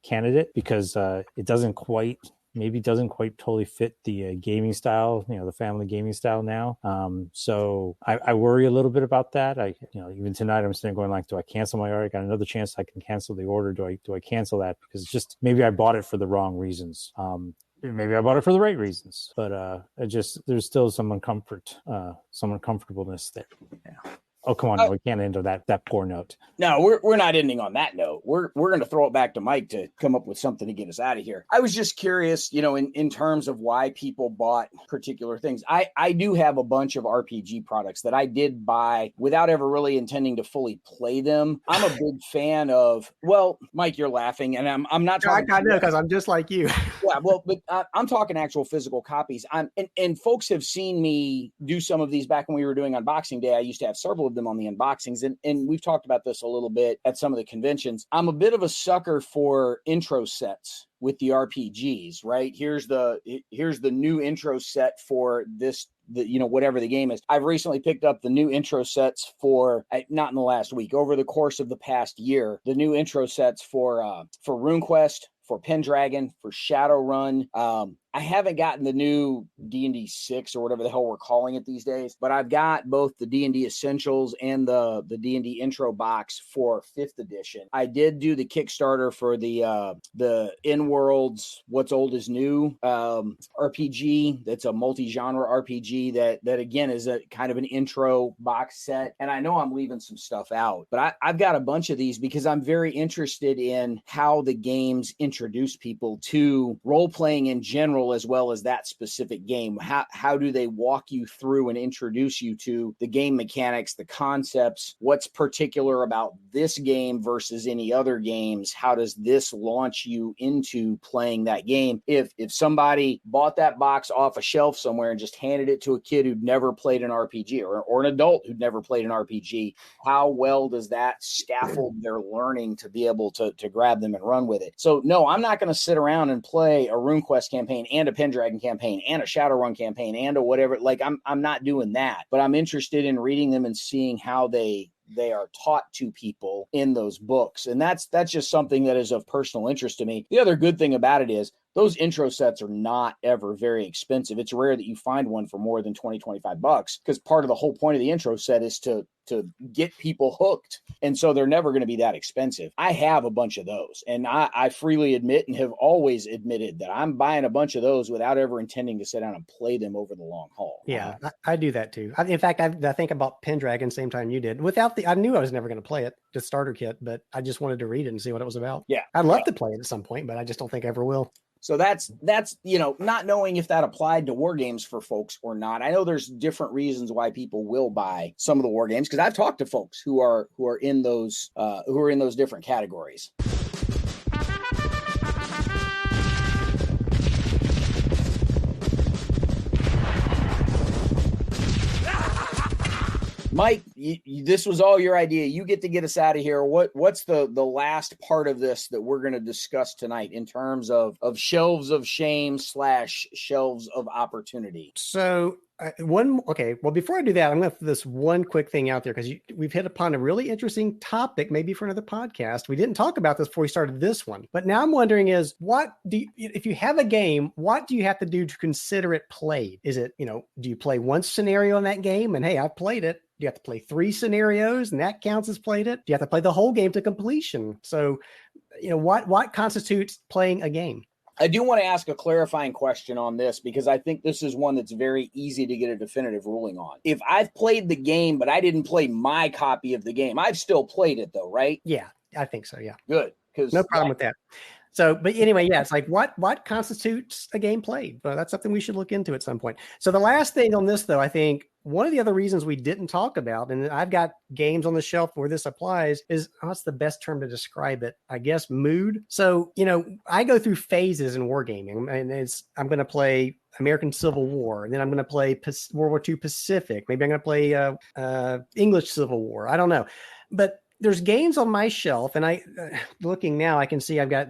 S2: candidate because it doesn't quite maybe doesn't quite totally fit the gaming style, the family gaming style now. So I worry a little bit about that. Even tonight I'm sitting going like, do I cancel my order? I got another chance I can cancel the order. Do I cancel that? Because it's just maybe I bought it for the wrong reasons. Maybe I bought it for the right reasons, but there's still some uncomfortableness there. Yeah. Oh, come on. We can't end on that poor note.
S1: No, we're not ending on that note. We're going to throw it back to Mike to come up with something to get us out of here. I was just curious, in terms of why people bought particular things. I do have a bunch of RPG products that I did buy without ever really intending to fully play them. I'm a big fan of, well, Mike, you're laughing, and I'm not talking.
S4: I know, because I'm just like you.
S1: Yeah, well, but I'm talking actual physical copies. And folks have seen me do some of these back when we were doing Unboxing Day. I used to have several of them on the unboxings, and we've talked about this a little bit at some of the conventions. I'm a bit of a sucker for intro sets with the RPGs, right? Here's the new intro set for this, whatever the game is. I've recently picked up the new intro sets for, not in the last week, over the course of the past year, the new intro sets for RuneQuest, for Pendragon, for Shadowrun. I haven't gotten the new D&D 6 or whatever the hell we're calling it these days, but I've got both the D&D Essentials and the D&D intro box for 5th edition. I did do the Kickstarter for the In-Worlds What's Old is New RPG. That's a multi-genre RPG that again is a kind of an intro box set. And I know I'm leaving some stuff out, but I've got a bunch of these because I'm very interested in how the games introduce people to role-playing in general, as well as that specific game. How do they walk you through and introduce you to the game mechanics, the concepts, what's particular about this game versus any other games? How does this launch you into playing that game? If somebody bought that box off a shelf somewhere and just handed it to a kid who'd never played an RPG or an adult who'd never played an RPG, how well does that scaffold their learning to be able to grab them and run with it? So no, I'm not going to sit around and play a RuneQuest campaign and a Pendragon campaign and a Shadowrun campaign and a whatever. Like I'm not doing that, but I'm interested in reading them and seeing how they are taught to people in those books. And that's just something that is of personal interest to me. The other good thing about it is those intro sets are not ever very expensive. It's rare that you find one for more than $20-25, because part of the whole point of the intro set is to get people hooked. And so they're never going to be that expensive. I have a bunch of those, and I freely admit and have always admitted that I'm buying a bunch of those without ever intending to sit down and play them over the long haul.
S4: Yeah, I do that too. In fact, I think about Pendragon same time you did. I knew I was never going to play it, the starter kit, but I just wanted to read it and see what it was about.
S1: Yeah.
S4: I'd love to play it at some point, but I just don't think I ever will.
S1: So that's not knowing if that applied to war games for folks or not. I know there's different reasons why people will buy some of the war games, because I've talked to folks who are in those different categories. Mike, this was all your idea. You get to get us out of here. What's the last part of this that we're going to discuss tonight in terms of shelves of shame / shelves of opportunity?
S4: So before I do that, I'm going to throw this one quick thing out there, because we've hit upon a really interesting topic, maybe for another podcast. We didn't talk about this before we started this one, but now I'm wondering is if you have a game, what do you have to do to consider it played? Is it, do you play one scenario in that game and hey, I've played it? Do you have to play 3 scenarios and that counts as played it? Do you have to play the whole game to completion? So, what constitutes playing a game?
S1: I do want to ask a clarifying question on this, because I think this is one that's very easy to get a definitive ruling on. If I've played the game, but I didn't play my copy of the game, I've still played it though, right?
S4: Yeah, I think so. Yeah.
S1: Good.
S4: No problem with that. So, but anyway, yeah, it's like what constitutes a game played? Well, that's something we should look into at some point. So the last thing on this, though, I think one of the other reasons we didn't talk about, and I've got games on the shelf where this applies, is what's the best term to describe it? I guess mood. So, I go through phases in wargaming, and I'm going to play American Civil War, and then I'm going to play World War II Pacific. Maybe I'm going to play English Civil War. I don't know, but there's games on my shelf, and looking now, I can see I've got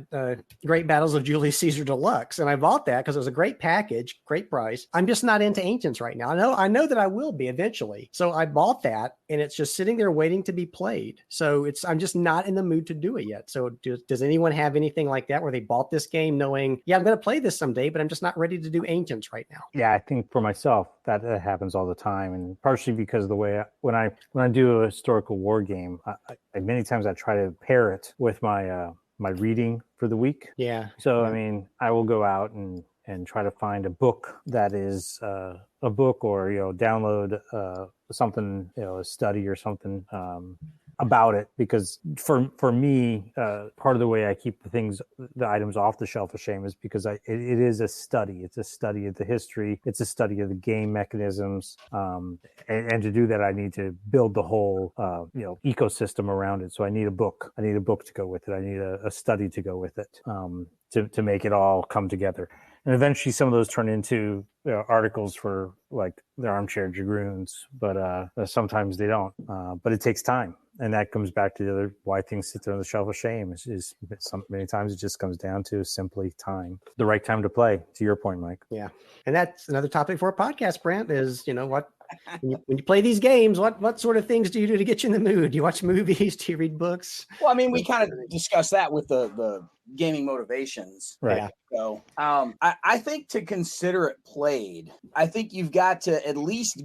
S4: Great Battles of Julius Caesar Deluxe, and I bought that because it was a great package, great price. I'm just not into Ancients right now. I know that I will be eventually. So I bought that, and it's just sitting there waiting to be played. So I'm just not in the mood to do it yet. So does anyone have anything like that where they bought this game knowing, yeah, I'm going to play this someday, but I'm just not ready to do Ancients right now?
S2: Yeah, I think for myself that happens all the time, and partially because of the way when I do a historical war game, I many times I try to pair it with my my reading for the week.
S4: Yeah.
S2: So
S4: yeah.
S2: I mean, I will go out and try to find a book that is a book, or download something, a study or something about it, because for me, part of the way I keep the items off the shelf of shame is because it is a study. It's a study of the history. It's a study of the game mechanisms, and to do that, I need to build the whole ecosystem around it. So I need a book. I need a book to go with it. I need a study to go with it, to make it all come together. And eventually some of those turn into articles for like the Armchair Dragoons, but sometimes they don't. But it takes time. And that comes back to the other why things sit there on the shelf of shame is many times it just comes down to simply time, the right time to play, to your point, Mike.
S4: Yeah. And that's another topic for a podcast, Brant, is, what, when you play these games, what sort of things do you do to get you in the mood? Do you watch movies? Do you read books?
S1: Well, I mean, we kind of discussed that with the gaming motivations.
S2: Right.
S4: Yeah.
S1: So I think to consider it played, I think you've got to at least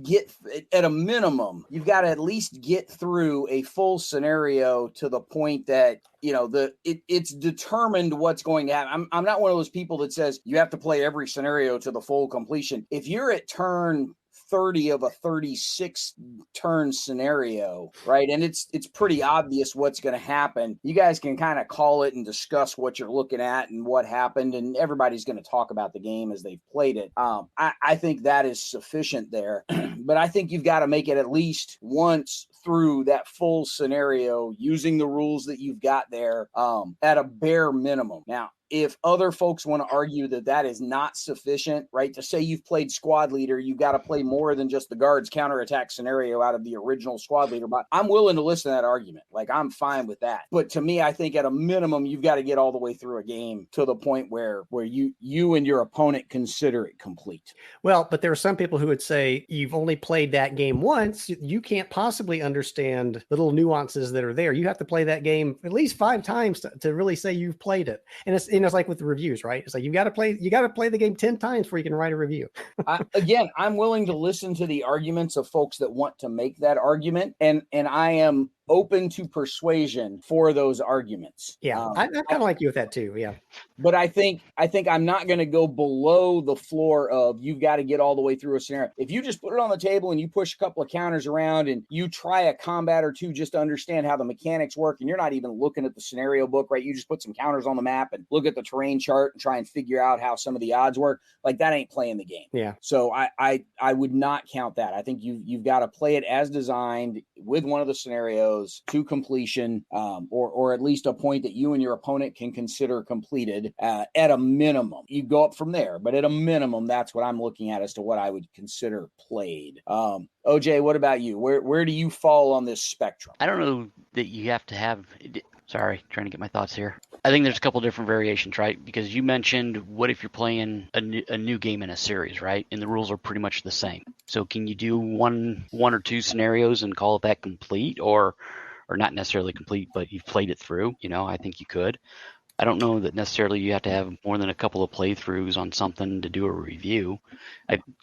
S1: at a minimum, you've got to at least get through a full scenario to the point that, it's determined what's going to happen. I'm not one of those people that says you have to play every scenario to the full completion. If you're at turn 30 of a 36 turn scenario, right? And it's pretty obvious what's going to happen. You guys can kind of call it and discuss what you're looking at and what happened, and everybody's going to talk about the game as they've played it. I think that is sufficient there, but I think you've got to make it at least once through that full scenario using the rules that you've got there, at a bare minimum. Now, if other folks want to argue that is not sufficient, right? To say you've played squad leader, you've got to play more than just the guards counterattack scenario out of the original squad leader. But I'm willing to listen to that argument. Like, I'm fine with that. But to me, I think at a minimum, you've got to get all the way through a game to the point where you and your opponent consider it complete.
S4: Well, but there are some people who would say you've only played that game once. You can't possibly understand the little nuances that are there. You have to play that game at least 5 times to really say you've played it. And it's like with the reviews, right? It's like you got to play the game 10 times before you can write a review.
S1: Again, I'm willing to listen to the arguments of folks that want to make that argument, and I am open to persuasion for those arguments.
S4: Yeah, I kind of like you with that too. Yeah,
S1: but I think I'm not going to go below the floor of you've got to get all the way through a scenario. If you just put it on the table and you push a couple of counters around and you try a combat or two just to understand how the mechanics work, and you're not even looking at the scenario book, right? You just put some counters on the map and look at the terrain chart and try and figure out how some of the odds work. Like, that ain't playing the game.
S4: Yeah.
S1: So I would not count that. I think you've got to play it as designed with one of the scenarios to completion, or at least a point that you and your opponent can consider completed at a minimum. You go up from there, but at a minimum, that's what I'm looking at as to what I would consider played. OJ, what about you? Where do you fall on this spectrum?
S3: I don't know that you have to have... Sorry, trying to get my thoughts here. I think there's a couple different variations, right? Because you mentioned, what if you're playing a new game in a series, right? And the rules are pretty much the same. So can you do one or two scenarios and call it that complete, or not necessarily complete, but you've played it through? I think you could. I don't know that necessarily you have to have more than a couple of playthroughs on something to do a review.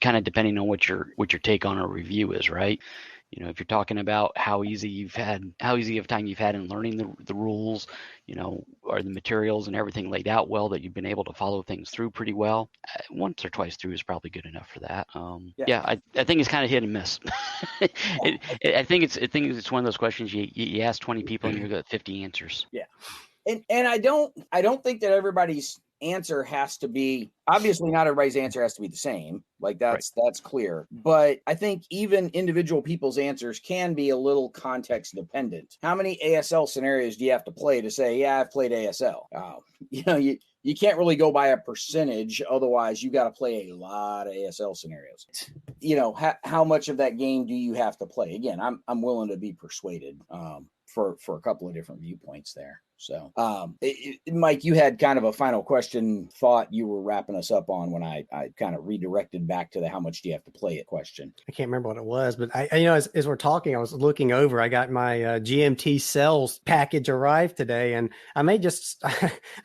S3: Kind of depending on what your take on a review is, right? If you're talking about how easy of time you've had in learning the rules, are the materials and everything laid out well that you've been able to follow things through pretty well, once or twice through is probably good enough for that. I think it's kind of hit and miss. I think it's one of those questions you ask 20 people and you get 50 answers.
S1: Yeah. And I don't think that everybody's answer has to be, obviously not everybody's answer has to be the same. Like, that's clear. But I think even individual people's answers can be a little context dependent. How many ASL scenarios do you have to play to say, yeah, I've played ASL? You can't really go by a percentage. Otherwise, you got to play a lot of ASL scenarios. How much of that game do you have to play? Again, I'm willing to be persuaded. for a couple of different viewpoints there. So, Mike, you had kind of a final question thought you were wrapping us up on when I kind of redirected back to the how much do you have to play it question.
S4: I can't remember what it was, but I as we're talking, I was looking over. I got my GMT cells package arrived today, and I may just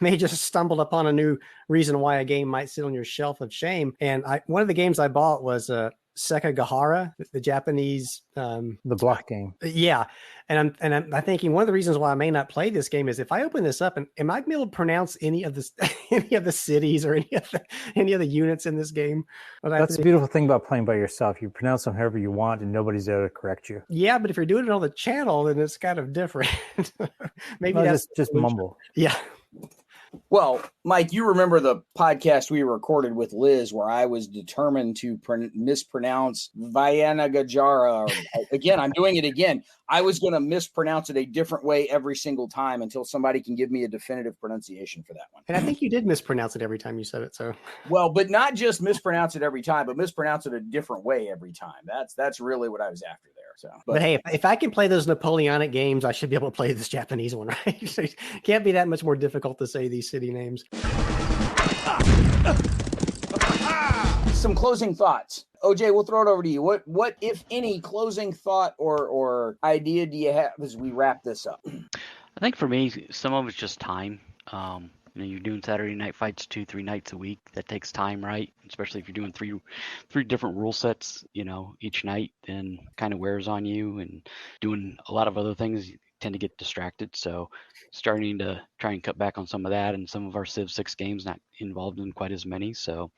S4: stumbled upon a new reason why a game might sit on your shelf of shame. And one of the games I bought was Sekigahara, the Japanese
S2: the block game.
S4: Yeah. And I'm thinking one of the reasons why I may not play this game is if I open this up, and am I going to be able to pronounce any of the cities or any of the units in this game?
S2: That's the beautiful thing about playing by yourself. You pronounce them however you want and nobody's there to correct you.
S4: Yeah, but if you're doing it on the channel, then it's kind of different. Maybe that's
S2: just mumble.
S4: Yeah.
S1: Well, Mike, you remember the podcast we recorded with Liz where I was determined to mispronounce Vianagajara. Again, I'm doing it again. I was going to mispronounce it a different way every single time until somebody can give me a definitive pronunciation for that one.
S4: And I think you did mispronounce it every time you said it. So,
S1: well, but not just mispronounce it every time, but mispronounce it a different way every time. That's really what I was after there. So,
S4: but hey, if I can play those Napoleonic games, I should be able to play this Japanese one, right? So it can't be that much more difficult to say these city names.
S1: Some closing thoughts. OJ, we'll throw it over to you. What if any, closing thought or idea do you have as we wrap this up?
S3: I think for me, some of it's just time. You're doing Saturday night fights 2-3 nights a week. That takes time, right? Especially if you're doing three different rule sets, each night, then kind of wears on you. And doing a lot of other things, you tend to get distracted. So starting to try and cut back on some of that, and some of our Civ 6 games not involved in quite as many. So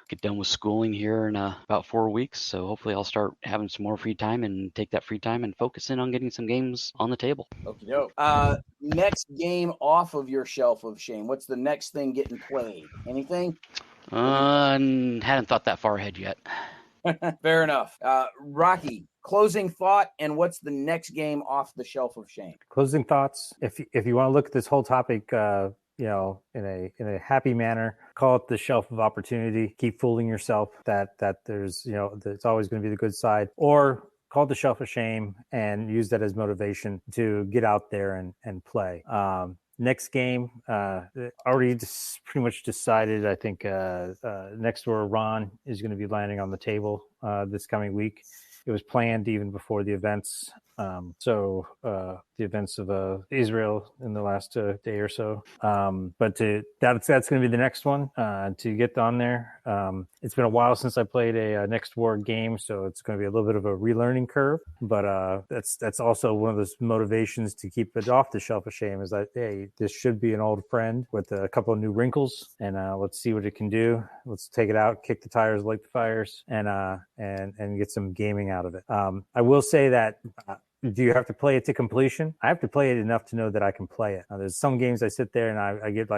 S3: get done with schooling here in about 4 weeks. So hopefully I'll start having some more free time and take that free time and focus in on getting some games on the table.
S1: Okie doke. Next game off of your shelf of shame. What's the next thing getting played? Anything?
S3: Hadn't thought that far ahead yet.
S1: Fair enough. Rocky, closing thought, and what's the next game off the shelf of shame?
S2: Closing thoughts. If you want to look at this whole topic, in a happy manner, call it the shelf of opportunity. Keep fooling yourself that there's it's always going to be the good side, or call it the shelf of shame and use that as motivation to get out there and play. Next game, already pretty much decided. I think next door Ron is going to be landing on the table this coming week. It was planned even before the events. The events of Israel in the last day or so. But that's going to be the next one to get on there. It's been a while since I played a Next War game, so it's going to be a little bit of a relearning curve. But that's also one of those motivations to keep it off the shelf of shame. Is that, hey, this should be an old friend with a couple of new wrinkles, and let's see what it can do. Let's take it out, kick the tires, light the fires, and get some gaming out of it. I will say that. Do you have to play it to completion? I have to play it enough to know that I can play it. Now, there's some games I sit there and I get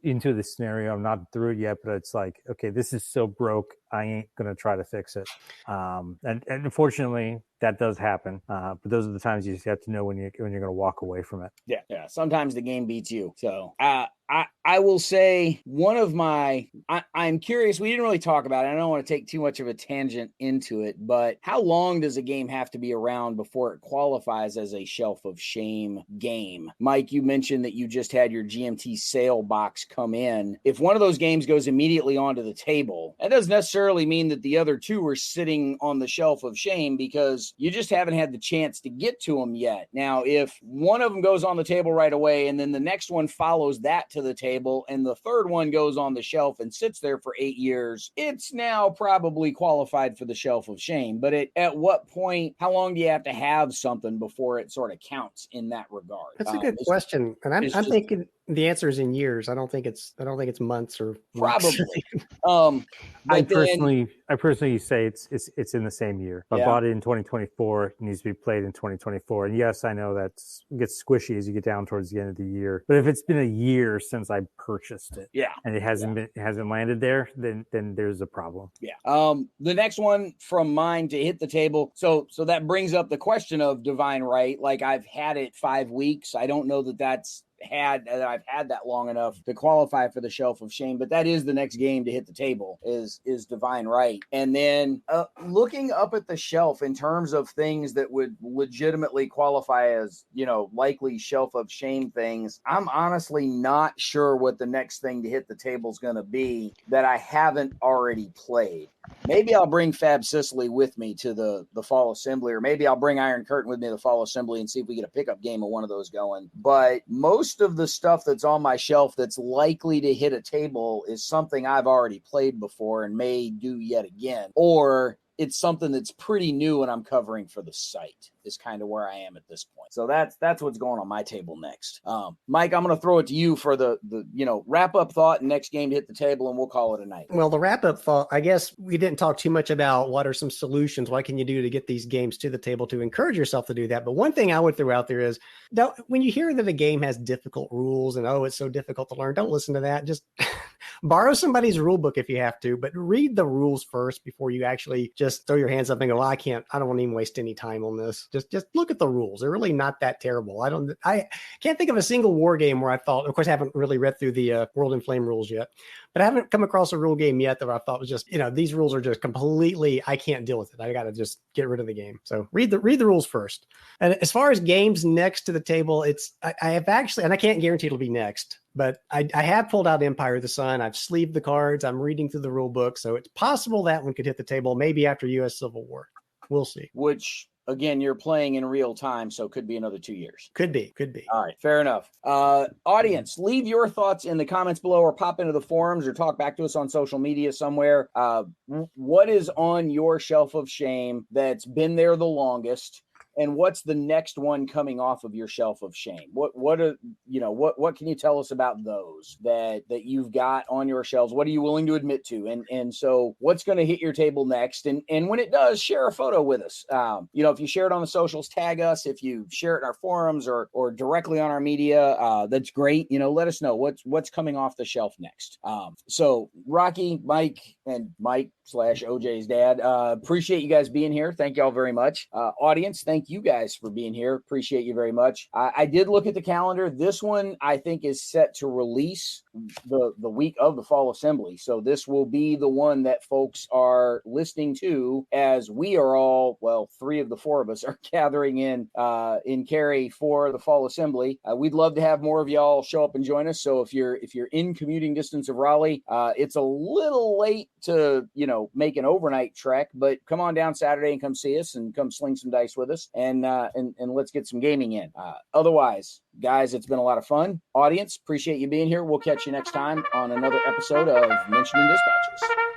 S2: into the scenario. I'm not through it yet, but it's like, okay, this is so broke. I ain't going to try to fix it. And unfortunately, that does happen. But those are the times you just have to know when you're going to walk away from it.
S1: Yeah. Sometimes the game beats you. So I will say one of I'm curious. We didn't really talk about it. I don't want to take too much of a tangent into it, but how long does a game have to be around before it qualifies as a shelf of shame game? Mike, you mentioned that you just had your GMT sale box come in. If one of those games goes immediately onto the table, that doesn't necessarily mean that the other two are sitting on the shelf of shame, because you just haven't had the chance to get to them yet. Now, if one of them goes on the table right away and then the next one follows that to the table and the third one goes on the shelf and sits there for 8 years, it's now probably qualified for the shelf of shame. But at what point, how long do you have to have something before it sort of counts in that regard?
S4: That's a good question. And I'm thinking the answer is in years. I don't think it's months or
S1: probably.
S2: I personally say it's in the same year. I bought it in 2024. It needs to be played in 2024. And yes, I know that gets squishy as you get down towards the end of the year. But if it's been a year since I purchased it, and it hasn't landed there, then there's a problem. Yeah.
S1: The next one from mine to hit the table. So that brings up the question of divine right. Like, I've had it 5 weeks. I don't know that that's I've had that long enough to qualify for the Shelf of Shame, but that is the next game to hit the table is Divine Right. And then looking up at the shelf in terms of things that would legitimately qualify as, likely Shelf of Shame things, I'm honestly not sure what the next thing to hit the table is going to be that I haven't already played. Maybe I'll bring Fab Sicily with me to the Fall Assembly, or maybe I'll bring Iron Curtain with me to the Fall Assembly and see if we get a pickup game of one of those going. But most of the stuff that's on my shelf that's likely to hit a table is something I've already played before and may do yet again, or it's something that's pretty new and I'm covering for the site is kind of where I am at this point. So that's what's going on my table next. Mike, I'm going to throw it to you for the wrap up thought and next game to hit the table, and we'll call it a night.
S4: Well, the wrap up thought, I guess we didn't talk too much about what are some solutions. What can you do to get these games to the table to encourage yourself to do that? But one thing I would throw out there is when you hear that a game has difficult rules and, it's so difficult to learn, don't listen to that. Just borrow somebody's rule book if you have to, but read the rules first before you actually just throw your hands up and go, I don't want to even waste any time on this. Just look at the rules. They're really not that terrible. I can't think of a single war game where I thought, of course, I haven't really read through the World in Flame rules yet, but I haven't come across a rule game yet that I thought was just, these rules are just completely, I can't deal with it. I got to just get rid of the game. So read the rules first. And as far as games next to the table, I have actually, and I can't guarantee it'll be next, but I have pulled out Empire of the Sun. I've sleeved the cards. I'm reading through the rule book. So it's possible that one could hit the table maybe after U.S. Civil War. We'll see.
S1: Which, again, you're playing in real time, so could be another 2 years.
S4: Could be.
S1: All right, fair enough. Audience, leave your thoughts in the comments below or pop into the forums or talk back to us on social media somewhere. What is on your Shelf of Shame that's been there the longest? And what's the next one coming off of your Shelf of Shame? What can you tell us about those that you've got on your shelves? What are you willing to admit to? And so what's going to hit your table next? And when it does, share a photo with us. If you share it on the socials, tag us. If you share it in our forums or directly on our media, that's great. Let us know what's coming off the shelf next. So Rocky, Mike, and Mike / OJsDad, appreciate you guys being here. Thank y'all very much. Audience, thank you guys for being here. Appreciate you very much. I did look at the calendar. This one I think is set to release the week of the Fall Assembly. So this will be the one that folks are listening to as we are all, 3 of the 4 of us are gathering in Cary for the Fall Assembly. We'd love to have more of y'all show up and join us. So if you're in commuting distance of Raleigh, it's a little late to, make an overnight trek, but come on down Saturday and come see us and come sling some dice with us and let's get some gaming in. Otherwise, guys, it's been a lot of fun. Audience, appreciate you being here. We'll catch you next time on another episode of Mentioned in Dispatches.